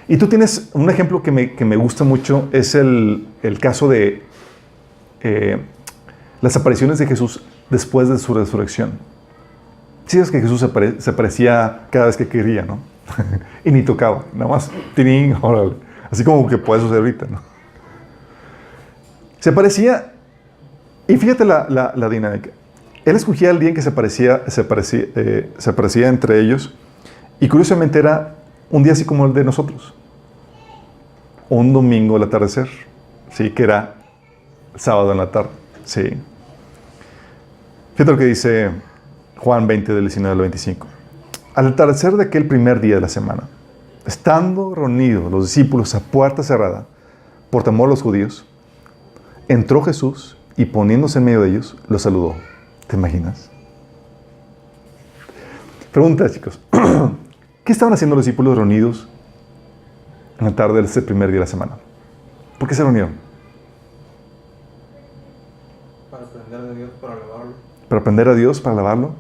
Y tú tienes un ejemplo que me gusta mucho, es el caso de las apariciones de Jesús después de su resurrección. Sí, es que Jesús se aparecía cada vez que quería, ¿no? Y ni tocaba, nada más, tirín, órale. Así como que puede suceder ahorita, ¿no? Se aparecía, y fíjate la dinámica. Él escogía el día en que se aparecía entre ellos, y curiosamente era un día así como el de nosotros. Un domingo al atardecer, sí, que era sábado en la tarde, sí. Fíjate lo que dice Juan 20, del 19 al 25. Al atardecer de aquel primer día de la semana, estando reunidos los discípulos a puerta cerrada, por temor a los judíos, entró Jesús y poniéndose en medio de ellos, los saludó. ¿Te imaginas? Pregunta, chicos. ¿Qué estaban haciendo los discípulos reunidos en la tarde de ese primer día de la semana? ¿Por qué se reunieron? Para aprender de Dios, para alabarlo. para aprender a Dios, para alabarlo.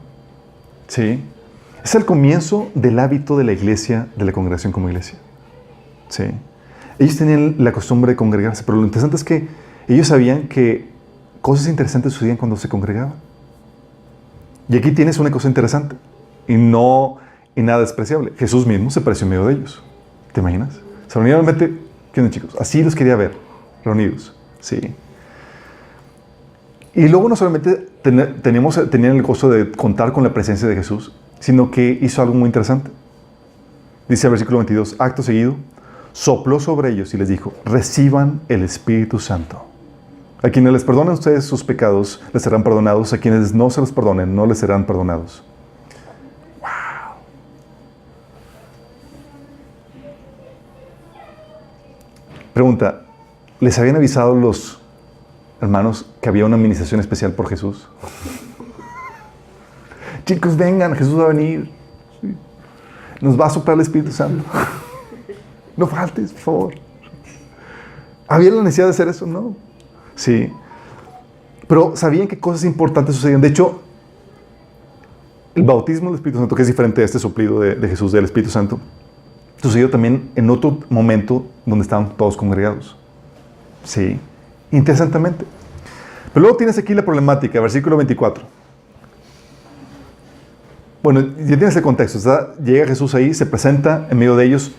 Sí. Es el comienzo del hábito de la iglesia, de la congregación como iglesia. Sí. Ellos tenían la costumbre de congregarse, pero lo interesante es que ellos sabían que cosas interesantes sucedían cuando se congregaban. Y aquí tienes una cosa interesante y nada despreciable. Jesús mismo se apareció en medio de ellos. ¿Te imaginas? Se reunieron realmente, ¿qué onda, chicos? Así los quería ver, reunidos. Sí. Y luego no solamente tenían el gozo de contar con la presencia de Jesús, sino que hizo algo muy interesante. Dice el versículo 22, acto seguido, sopló sobre ellos y les dijo, reciban el Espíritu Santo. A quienes les perdonen ustedes sus pecados, les serán perdonados. A quienes no se los perdonen, no les serán perdonados. ¡Wow! Pregunta, ¿les habían avisado los hermanos que había una administración especial por Jesús? Chicos, vengan, Jesús va a venir. Nos va a soplar el Espíritu Santo. No faltes, por favor. ¿Había la necesidad de hacer eso? No. Sí. Pero sabían que cosas importantes sucedían. De hecho, el bautismo del Espíritu Santo, que es diferente a este soplido de Jesús del Espíritu Santo, sucedió también en otro momento donde estaban todos congregados. Sí. Interesantemente. Pero luego tienes aquí la problemática, versículo 24. Bueno, ya tienes el contexto. Llega Jesús ahí, se presenta en medio de ellos.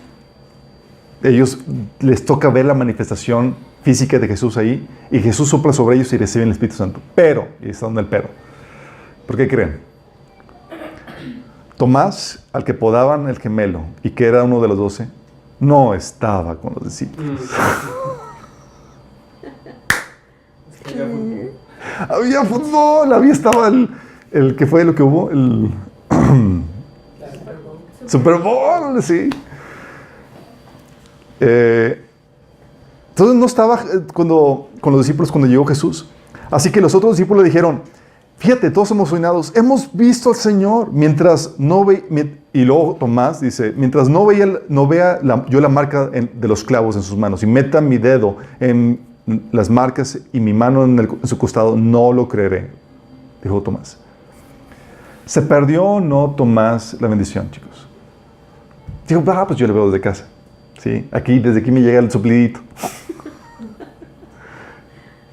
Ellos les toca ver la manifestación física de Jesús ahí. Y Jesús sopla sobre ellos y reciben el Espíritu Santo. Pero, y está donde el pero. ¿Por qué creen? Tomás, al que podaban el gemelo y que era uno de los 12, no estaba con los discípulos. Había fútbol, estaba el que fue lo que hubo, el Super Bowl, sí. Entonces no estaba con los discípulos cuando llegó Jesús. Así que los otros discípulos le dijeron, fíjate, todos emocionados, hemos visto al Señor. Y luego Tomás dice, mientras no vea yo la marca de los clavos en sus manos y meta mi dedo en las marcas y mi mano en su costado, no lo creeré, dijo Tomás. ¿Se perdió o no Tomás la bendición, chicos? Dijo, pues yo le veo desde casa. ¿Sí? Desde aquí me llega el suplidito.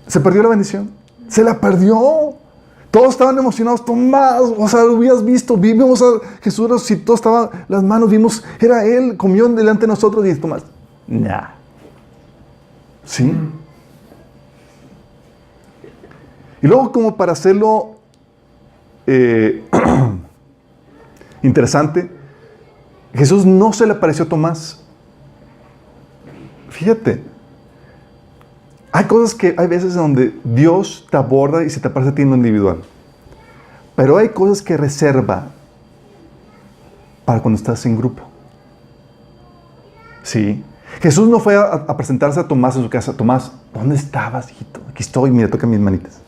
¿Se perdió la bendición? Se la perdió. Todos estaban emocionados. Tomás, o sea, lo habías visto. Vimos a Jesús resucitó, estaban las manos, vimos, era Él, comió delante de nosotros. Y Tomás, nah. ¿Sí? Y luego, como para hacerlo interesante, Jesús no se le apareció a Tomás. Fíjate, hay veces donde Dios te aborda y se te aparece a ti en lo individual. Pero hay cosas que reserva para cuando estás en grupo. Sí. Jesús no fue a presentarse a Tomás en su casa. Tomás, ¿dónde estabas, hijito? Aquí estoy, mira, toca mis manitas.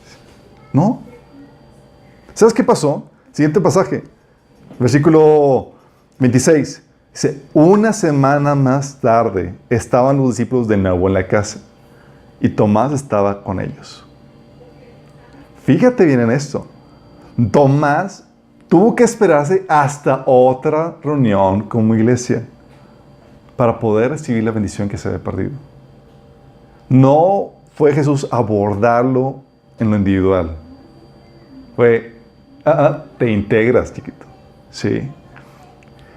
¿No? ¿Sabes qué pasó? Siguiente pasaje. Versículo 26. Dice, una semana más tarde estaban los discípulos de nuevo en la casa y Tomás estaba con ellos. Fíjate bien en esto. Tomás tuvo que esperarse hasta otra reunión como iglesia para poder recibir la bendición que se había perdido. No fue Jesús a abordarlo en lo individual. Fue, te integras, chiquito. Sí.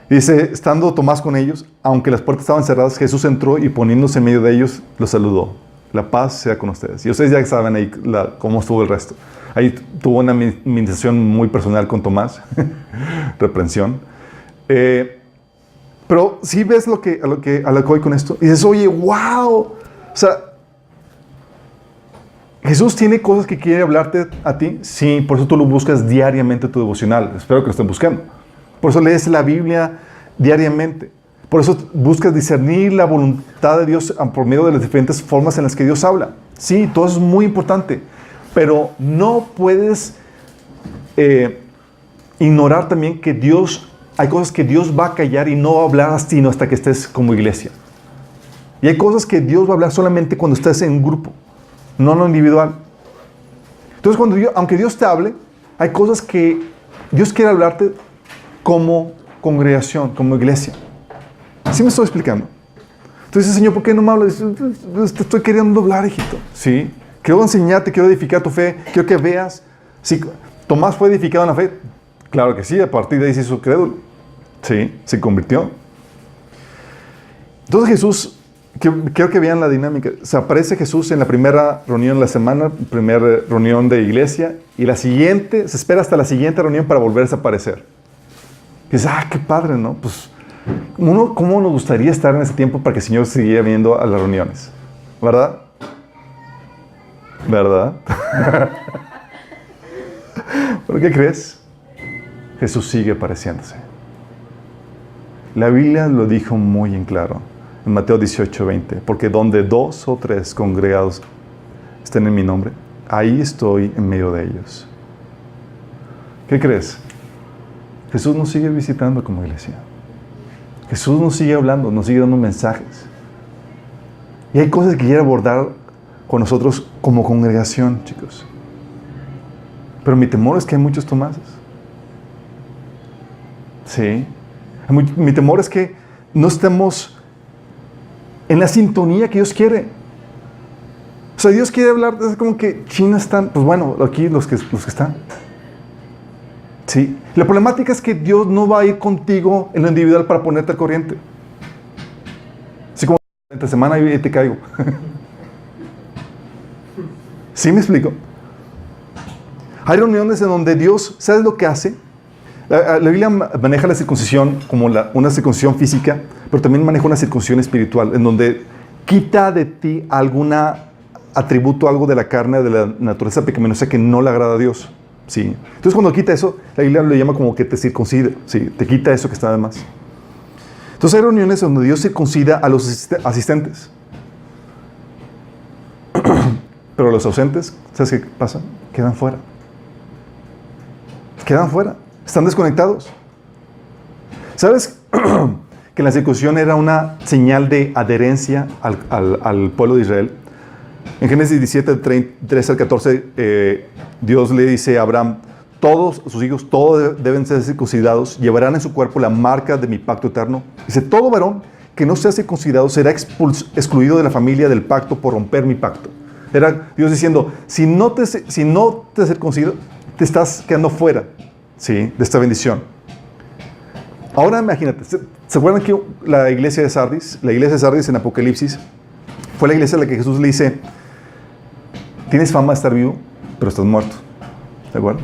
Dice, estando Tomás con ellos, aunque las puertas estaban cerradas, Jesús entró y poniéndose en medio de ellos, los saludó. La paz sea con ustedes. Y ustedes ya saben ahí cómo estuvo el resto. Ahí tuvo una administración muy personal con Tomás. Reprensión. Pero si ves a lo que voy con esto, y dices, oye, wow. O sea, ¿Jesús tiene cosas que quiere hablarte a ti? Sí, por eso tú lo buscas diariamente en tu devocional. Espero que lo estén buscando. Por eso lees la Biblia diariamente. Por eso buscas discernir la voluntad de Dios por medio de las diferentes formas en las que Dios habla. Sí, todo eso es muy importante. Pero no puedes ignorar también que hay cosas que Dios va a callar y no va a hablar sino hasta que estés como iglesia. Y hay cosas que Dios va a hablar solamente cuando estés en un grupo, no en lo individual. Entonces, aunque Dios te hable, hay cosas que Dios quiere hablarte como congregación, como iglesia. ¿Sí me estoy explicando? Entonces, Señor, ¿por qué no me hablas? Te estoy queriendo hablar, hijito. Sí. Quiero enseñarte, quiero edificar tu fe, quiero que veas. Sí, Tomás fue edificado en la fe. Claro que sí, a partir de ahí se hizo crédulo. Sí, se convirtió. Entonces Jesús, quiero que vean la dinámica. Se aparece Jesús en la primera reunión de la semana, primera reunión de iglesia, y la siguiente, se espera hasta la siguiente reunión para volverse a aparecer. Y dices, qué padre, ¿no? Pues, ¿cómo nos gustaría estar en ese tiempo para que el Señor siguiera viniendo a las reuniones? ¿Verdad? ¿Verdad? ¿Por qué crees? Jesús sigue apareciéndose. La Biblia lo dijo muy en claro en Mateo 18:20, porque donde 2 o 3 congregados estén en mi nombre, ahí estoy en medio de ellos. ¿Qué crees? Jesús nos sigue visitando como iglesia. Jesús nos sigue hablando, nos sigue dando mensajes. Y hay cosas que quiere abordar con nosotros como congregación, chicos. Pero mi temor es que hay muchos Tomases. Sí. Mi temor es que no estemos en la sintonía que Dios quiere. O sea, Dios quiere hablar, es como que China están, pues bueno, aquí los que están. Sí. La problemática es que Dios no va a ir contigo en lo individual para ponerte al corriente. Así como entre semana y te caigo. ¿Sí me explico? Hay reuniones en donde Dios, ¿sabes lo que hace? La Biblia maneja la circuncisión como una circuncisión física, pero también maneja una circuncisión espiritual, en donde quita de ti algún atributo, algo de la carne, de la naturaleza pecaminosa que no le agrada a Dios. Sí. Entonces, cuando quita eso, la Biblia lo llama como que te circuncida. Sí, te quita eso que está de más. Entonces, hay reuniones donde Dios circuncida a los asistentes. Pero los ausentes, ¿sabes qué pasa? Quedan fuera. Quedan fuera. Están desconectados. ¿Sabes que la circuncisión era una señal de adherencia al pueblo de Israel? En Génesis 17, 13 al 14, Dios le dice a Abraham, todos sus hijos, todos deben ser circuncidados, llevarán en su cuerpo la marca de mi pacto eterno. Dice, todo varón que no sea circuncidado será excluido de la familia del pacto por romper mi pacto. Era Dios diciendo, si no te circuncidas, te estás quedando fuera, ¿sí?, de esta bendición. Ahora imagínate, ¿se acuerdan que la iglesia de Sardis en Apocalipsis, fue la iglesia a la que Jesús le dice, tienes fama de estar vivo, pero estás muerto? ¿De acuerdo?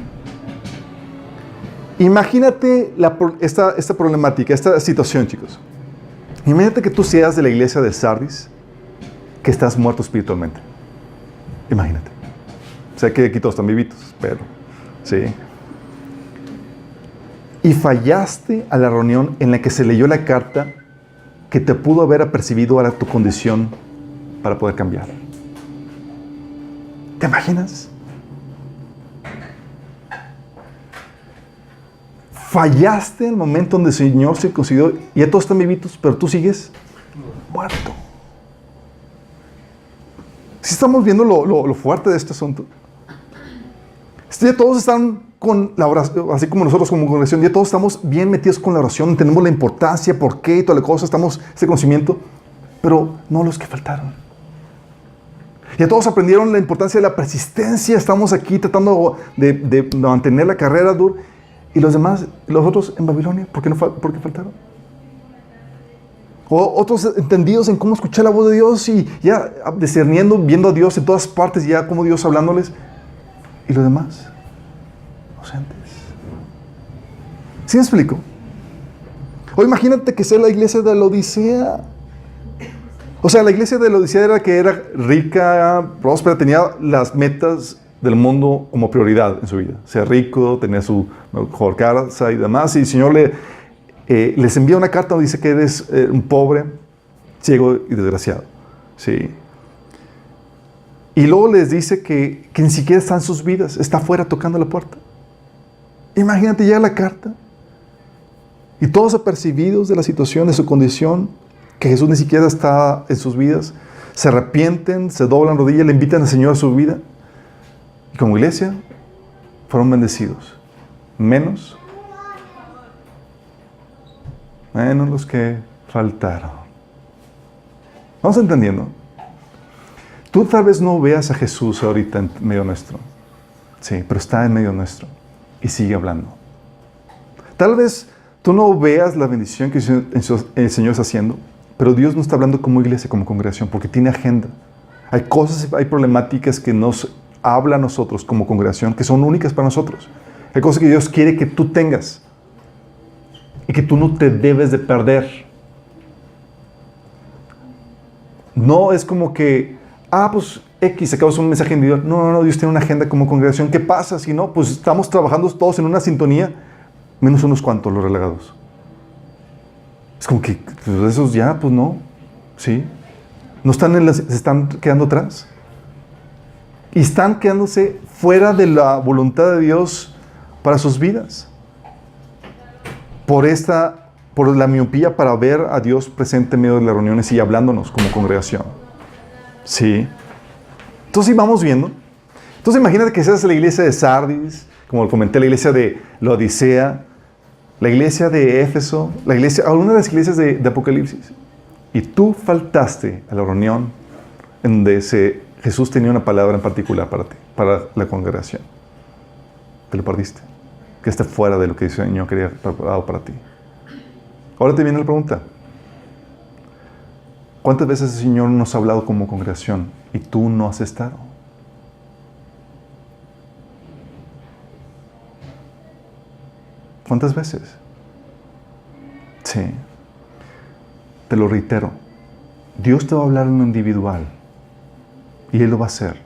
Imagínate esta problemática, esta situación, chicos. Imagínate que tú seas de la iglesia de Sardis, que estás muerto espiritualmente. Imagínate. Sé que aquí todos están vivitos, pero sí. Y fallaste a la reunión en la que se leyó la carta que te pudo haber apercibido a tu condición para poder cambiar. ¿Te imaginas? Fallaste en el momento donde el Señor se consideró, y ya todos están vivitos, pero tú sigues muerto. Si estamos viendo lo fuerte de este asunto. Ya todos están con la oración, así como nosotros como congregación, ya todos estamos bien metidos con la oración, tenemos la importancia, por qué y toda la cosa, estamos ese conocimiento, pero no los que faltaron. Ya todos aprendieron la importancia de la persistencia, estamos aquí tratando de mantener la carrera dura, y los demás, los otros en Babilonia, ¿por qué faltaron? O otros entendidos en cómo escuchar la voz de Dios y ya discerniendo, viendo a Dios en todas partes, ya como Dios hablándoles. Y los demás, ausentes. ¿Sí me explico? O imagínate que sea la iglesia de la Odisea. O sea, la iglesia de la Odisea era que era rica, próspera, tenía las metas del mundo como prioridad en su vida. Ser rico, tener su mejor casa y demás. Y el Señor les envía una carta donde dice que eres un pobre, ciego y desgraciado. Sí. Y luego les dice que ni siquiera está en sus vidas, está afuera tocando la puerta. Imagínate, llega la carta y todos apercibidos de la situación, de su condición, que Jesús ni siquiera está en sus vidas, se arrepienten, se doblan rodillas, le invitan al Señor a su vida. Y como iglesia, fueron bendecidos. Menos los que faltaron. ¿Vamos entendiendo? Tú tal vez no veas a Jesús ahorita en medio nuestro. Sí, pero está en medio nuestro y sigue hablando. Tal vez tú no veas la bendición que el Señor está haciendo, pero Dios no está hablando como iglesia, como congregación, porque tiene agenda. Hay cosas, hay problemáticas que nos habla a nosotros como congregación, que son únicas para nosotros. Hay cosas que Dios quiere que tú tengas y que tú no te debes de perder. No es como que, pues X, acabas un mensaje individual. No, Dios tiene una agenda como congregación. ¿Qué pasa si no? Pues estamos trabajando todos en una sintonía, menos unos cuantos los relegados. Es como que pues, esos ya, pues no, ¿sí? No están se están quedando atrás. Y están quedándose fuera de la voluntad de Dios para sus vidas. Por la miopía para ver a Dios presente en medio de las reuniones y hablándonos como congregación. Sí. Entonces sí vamos viendo. Entonces imagínate que seas la iglesia de Sardis, como comenté, la iglesia de la Odisea, la iglesia de Éfeso, alguna de las iglesias de Apocalipsis. Y tú faltaste a la reunión en donde Jesús tenía una palabra en particular para ti, para la congregación. Te lo perdiste. Que esté fuera de lo que el Señor quería preparado para ti. Ahora te viene la pregunta. ¿Cuántas veces el Señor nos ha hablado como congregación y tú no has estado? ¿Cuántas veces? Sí. Te lo reitero. Dios te va a hablar en lo individual y Él lo va a hacer.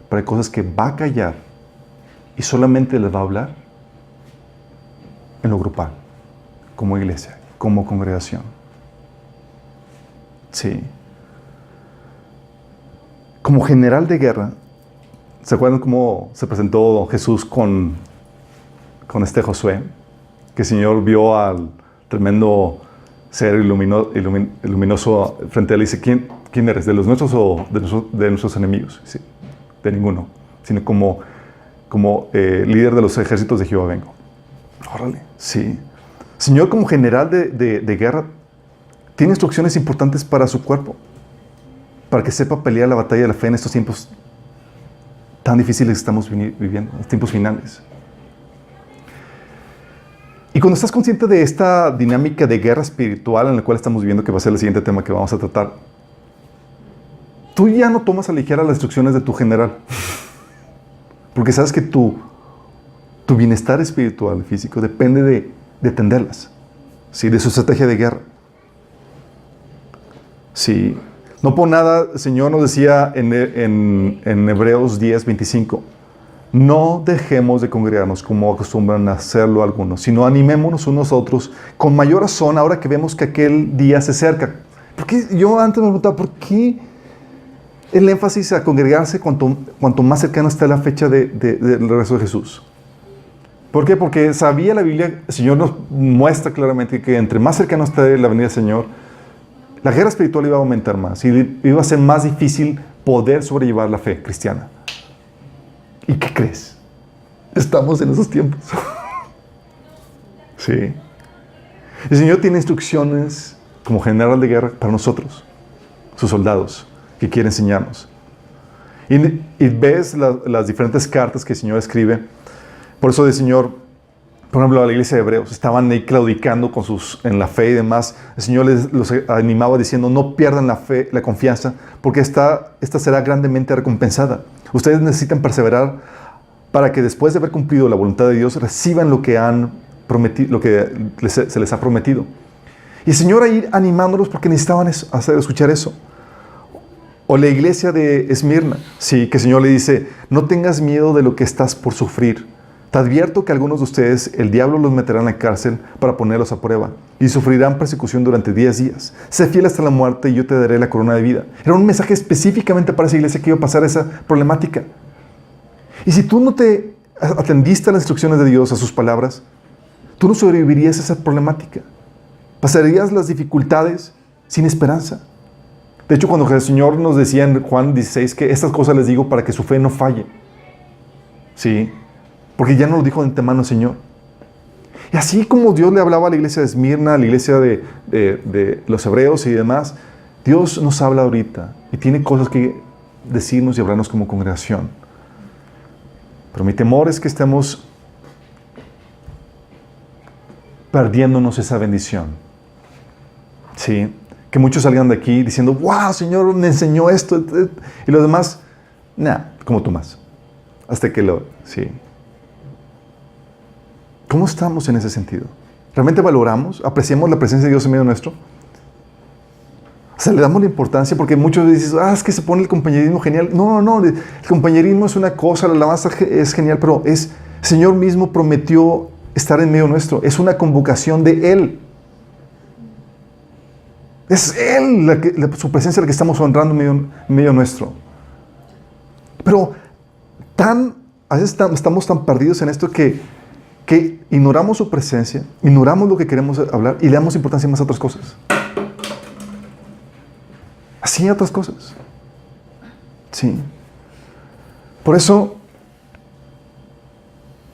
Pero hay cosas que va a callar y solamente les va a hablar en lo grupal, como iglesia, como congregación. Sí. Como general de guerra, ¿se acuerdan cómo se presentó Jesús con este Josué? Que el Señor vio al tremendo ser luminoso frente a él y dice, ¿quién eres? ¿De los nuestros o de nuestros enemigos? Sí, de ninguno, sino como líder de los ejércitos de Jehová vengo. Órale, sí. Señor, como general de guerra, tiene instrucciones importantes para su cuerpo, para que sepa pelear la batalla de la fe en estos tiempos tan difíciles que estamos viviendo, los tiempos finales. Y cuando estás consciente de esta dinámica de guerra espiritual en la cual estamos viviendo, que va a ser el siguiente tema que vamos a tratar, tú ya no tomas a ligera las instrucciones de tu general, porque sabes que tu bienestar espiritual y físico depende de atenderlas, ¿sí? De su estrategia de guerra. Sí. No por nada, el Señor nos decía en Hebreos 10:25, no dejemos de congregarnos como acostumbran a hacerlo algunos, sino animémonos unos a otros con mayor razón ahora que vemos que aquel día se acerca. Porque yo antes me preguntaba, ¿por qué el énfasis a congregarse cuanto más cercana está la fecha del regreso de Jesús? ¿Por qué? Porque sabía la Biblia, el Señor nos muestra claramente que entre más cercano esté la venida del Señor, la guerra espiritual iba a aumentar más y iba a ser más difícil poder sobrellevar la fe cristiana. ¿Y qué crees? Estamos en esos tiempos. Sí. El Señor tiene instrucciones como general de guerra para nosotros, sus soldados, que quiere enseñarnos. Y ves las diferentes cartas que el Señor escribe. Por eso el Señor, por ejemplo, a la iglesia de Hebreos, estaban ahí claudicando en la fe y demás. El Señor los animaba diciendo, no pierdan la fe, la confianza, porque esta será grandemente recompensada. Ustedes necesitan perseverar para que después de haber cumplido la voluntad de Dios, reciban lo que han prometido, lo que se les ha prometido. Y el Señor ahí animándolos porque necesitaban escuchar eso. O la iglesia de Esmirna, sí, que el Señor le dice, no tengas miedo de lo que estás por sufrir. Te advierto que algunos de ustedes, el diablo los meterá en la cárcel para ponerlos a prueba y sufrirán persecución durante 10 días. Sé fiel hasta la muerte y yo te daré la corona de vida. Era un mensaje específicamente para esa iglesia que iba a pasar esa problemática. Y si tú no te atendiste a las instrucciones de Dios, a sus palabras, tú no sobrevivirías a esa problemática. Pasarías las dificultades sin esperanza. De hecho, cuando el Señor nos decía en Juan 16 que estas cosas les digo para que su fe no falle. ¿Sí? porque ya nos lo dijo de antemano el Señor. Y así como Dios le hablaba a la iglesia de Esmirna, a la iglesia de los hebreos y demás, Dios nos habla ahorita y tiene cosas que decirnos y hablarnos como congregación. Pero mi temor es que estemos perdiéndonos esa bendición. Sí, que muchos salgan de aquí diciendo, wow, Señor, me enseñó esto. Y los demás, como tú más. Hasta que sí. ¿Cómo estamos en ese sentido? ¿Realmente valoramos, apreciamos la presencia de Dios en medio nuestro? O sea, le damos la importancia porque muchos dicen, es que se pone el compañerismo genial. No. El compañerismo es una cosa, la alabanza es genial, pero el Señor mismo prometió estar en medio nuestro. Es una convocación de Él. Es Él, su presencia la que estamos honrando en medio nuestro. Pero a veces estamos tan perdidos en esto que ignoramos su presencia, ignoramos lo que queremos hablar y le damos importancia más a otras cosas. Así a otras cosas. Sí. Por eso,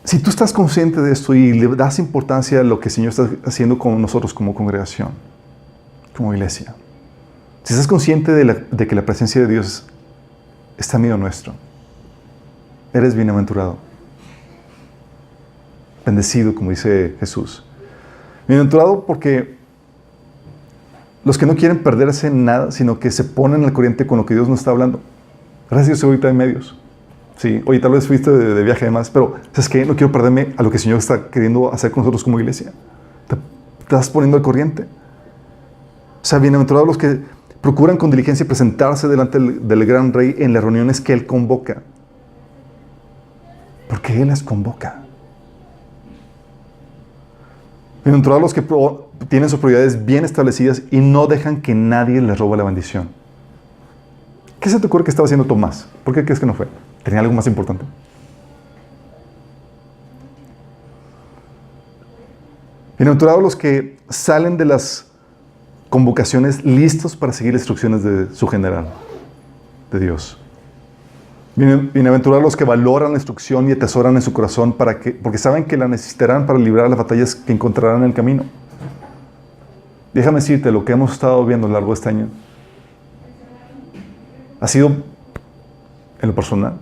si tú estás consciente de esto y le das importancia a lo que el Señor está haciendo con nosotros como congregación, como iglesia, si estás consciente de que la presencia de Dios está en medio nuestro, eres bienaventurado. Bendecido, como dice Jesús. Bienaventurado porque los que no quieren perderse en nada, sino que se ponen al corriente con lo que Dios nos está hablando. Gracias a Dios ahorita hay medios. Sí, oye, tal vez fuiste de viaje además, pero ¿sabes qué? No quiero perderme a lo que el Señor está queriendo hacer con nosotros como iglesia. Te estás poniendo al corriente. O sea, bienaventurados los que procuran con diligencia presentarse delante del gran Rey en las reuniones que Él convoca. Porque Él las convoca. Bienaventurados los que tienen sus prioridades bien establecidas y no dejan que nadie les robe la bendición. ¿Qué se te ocurre que estaba haciendo Tomás? ¿Por qué crees que no fue? ¿Tenía algo más importante? Bienaventurados los que salen de las convocaciones listos para seguir las instrucciones de su general, de Dios. Bienaventurados los que valoran la instrucción y atesoran en su corazón porque saben que la necesitarán para librar las batallas que encontrarán en el camino. Déjame decirte, lo que hemos estado viendo a lo largo de este año ha sido, en lo personal,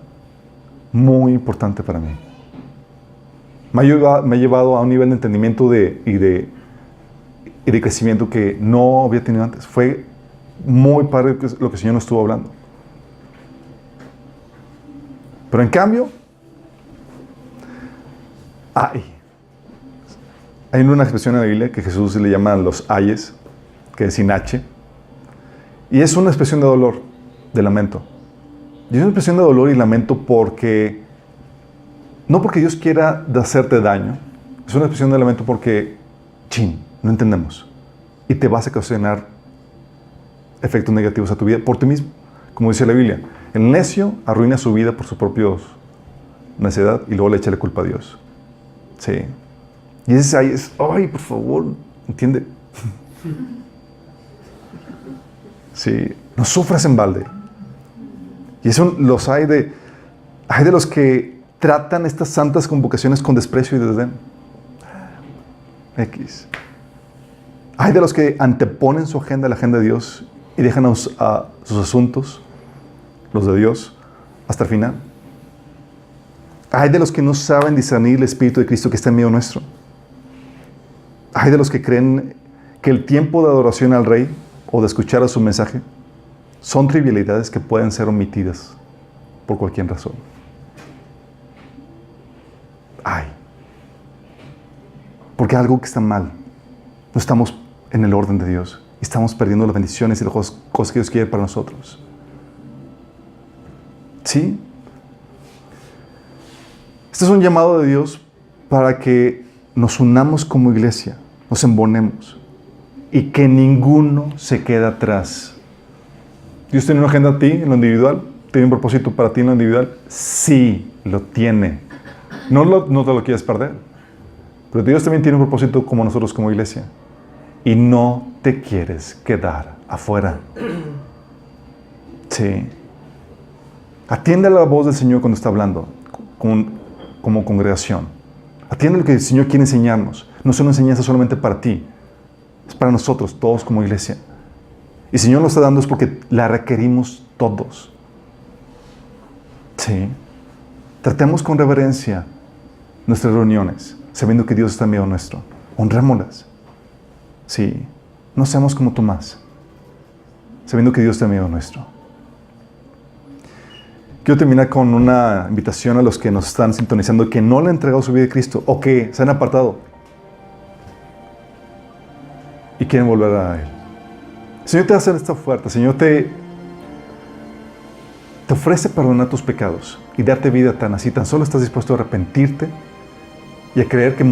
muy importante para mí. Me ha llevado a un nivel de entendimiento y de crecimiento que no había tenido antes. Fue muy padre lo que el Señor nos estuvo hablando. Pero en cambio, hay una expresión en la Biblia que Jesús le llama los ayes, que es sin H, y es una expresión de dolor, de lamento. Y es una expresión de dolor y lamento no porque Dios quiera hacerte daño, es una expresión de lamento porque, no entendemos. Y te vas a ocasionar efectos negativos a tu vida por ti mismo. Como dice la Biblia, el necio arruina su vida por su propia necedad y luego le echa la culpa a Dios. Sí. Y ese ahí ay, por favor, ¿entiende? Sí, no sufras en balde. Y eso hay de los que tratan estas santas convocaciones con desprecio y desdén. Hay de los que anteponen su agenda a la agenda de Dios y dejan a sus asuntos, los de Dios, hasta el final. Hay de los que no saben discernir el Espíritu de Cristo que está en medio nuestro. Hay de los que creen que el tiempo de adoración al Rey o de escuchar a su mensaje son trivialidades que pueden ser omitidas por cualquier razón. Porque algo que está mal. No estamos en el orden de Dios. Y estamos perdiendo las bendiciones y las cosas que Dios quiere para nosotros. ¿Sí? Este es un llamado de Dios para que nos unamos como iglesia, nos embonemos y que ninguno se quede atrás. ¿Dios tiene una agenda a ti en lo individual? ¿Tiene un propósito para ti en lo individual? Sí, lo tiene. No te lo quieres perder. Pero Dios también tiene un propósito como nosotros como iglesia. Y no te quieres quedar afuera. Sí. Atiende a la voz del Señor cuando está hablando. como congregación. Atiende lo que el Señor quiere enseñarnos. No es una enseñanza solamente para ti, es para nosotros, todos como iglesia. Y el Señor nos está dando es porque la requerimos todos. Sí. Tratemos con reverencia nuestras reuniones, sabiendo que Dios está en medio nuestro. Honrémoslas. Sí. No seamos como Tomás, sabiendo que Dios está en medio nuestro. Quiero terminar con una invitación a los que nos están sintonizando, que no le han entregado su vida a Cristo o que se han apartado y quieren volver a Él. El Señor te hace esta oferta. El Señor te ofrece perdonar tus pecados y darte vida eterna. Si tan solo estás dispuesto a arrepentirte y a creer que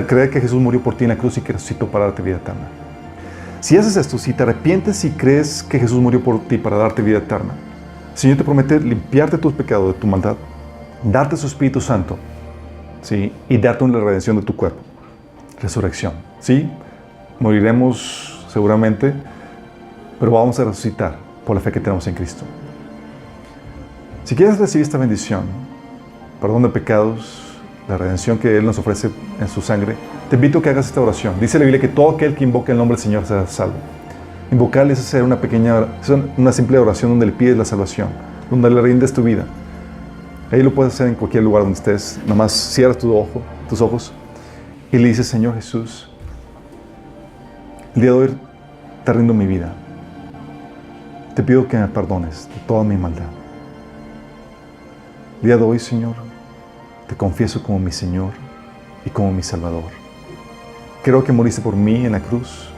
creer que Jesús murió por ti en la cruz y que resucitó para darte vida eterna. Si haces esto, si te arrepientes y crees que Jesús murió por ti para darte vida eterna, el Señor te promete limpiarte tus pecados, de tu maldad, darte su Espíritu Santo, ¿sí? Y darte una redención de tu cuerpo. Resurrección, ¿sí? Moriremos seguramente, pero vamos a resucitar por la fe que tenemos en Cristo. Si quieres recibir esta bendición, perdón de pecados, la redención que Él nos ofrece en su sangre, te invito a que hagas esta oración. Dice la Biblia que todo aquel que invoque el nombre del Señor será salvo. Invocarle es hacer una simple oración donde le pides la salvación, donde le rindes tu vida. Ahí lo puedes hacer en cualquier lugar donde estés. Nada más cierras tus ojos y le dices: Señor Jesús, el día de hoy te rindo mi vida. Te pido que me perdones de toda mi maldad. El día de hoy, Señor, te confieso como mi Señor y como mi Salvador. Creo que moriste por mí en la cruz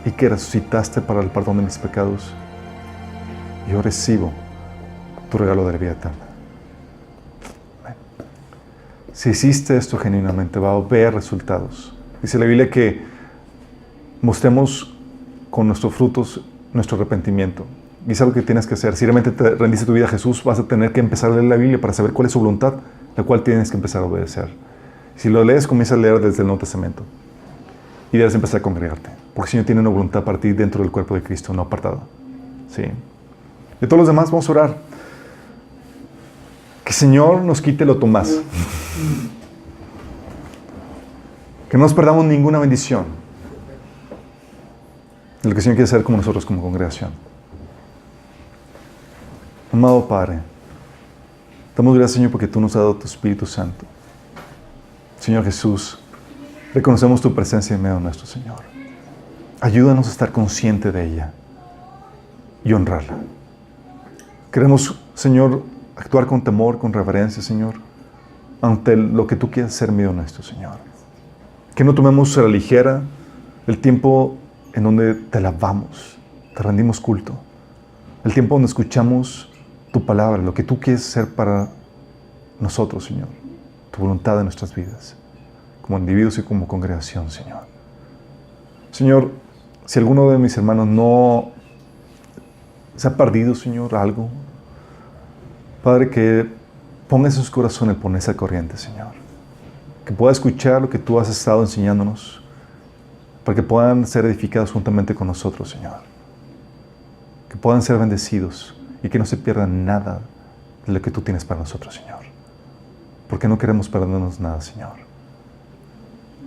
y que resucitaste para el perdón de mis pecados. Yo recibo tu regalo de la vida eterna. Amén. Si hiciste esto genuinamente, va a ver resultados. Dice la Biblia que mostremos con nuestros frutos nuestro arrepentimiento. Y es algo que tienes que hacer. Si realmente te rendiste tu vida a Jesús, vas a tener que empezar a leer la Biblia para saber cuál es su voluntad, la cual tienes que empezar a obedecer. Si lo lees, comienza a leer desde el Nuevo Testamento. Y debes empezar a congregarte. Porque el Señor tiene una voluntad para ti dentro del cuerpo de Cristo, no apartado. ¿Sí? De todos los demás, vamos a orar. Que el Señor nos quite lo Tomás. Que no nos perdamos ninguna bendición. De lo que el Señor quiere hacer como nosotros, como congregación. Amado Padre, damos gracias, Señor, porque tú nos has dado tu Espíritu Santo. Señor Jesús, reconocemos tu presencia en medio nuestro, Señor. Ayúdanos a estar consciente de ella y honrarla. Queremos, Señor, actuar con temor, con reverencia, Señor, ante lo que tú quieres hacer en medio nuestro, Señor. Que no tomemos a la ligera el tiempo en donde te alabamos, te rendimos culto. El tiempo donde escuchamos tu palabra, lo que tú quieres hacer para nosotros, Señor. Tu voluntad en nuestras vidas, como individuos y como congregación, Señor. Señor, si alguno de mis hermanos no se ha perdido, Señor, algo, Padre, que pongas en su corazón el ponerse al corriente, Señor. Que pueda escuchar lo que tú has estado enseñándonos, para que puedan ser edificados juntamente con nosotros, Señor. Que puedan ser bendecidos y que no se pierda nada de lo que tú tienes para nosotros, Señor. Porque no queremos perdernos nada, Señor.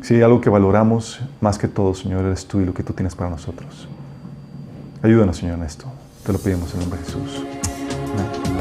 Si hay algo que valoramos más que todo, Señor, eres tú y lo que tú tienes para nosotros. Ayúdanos, Señor, en esto. Te lo pedimos en el nombre de Jesús. Amén.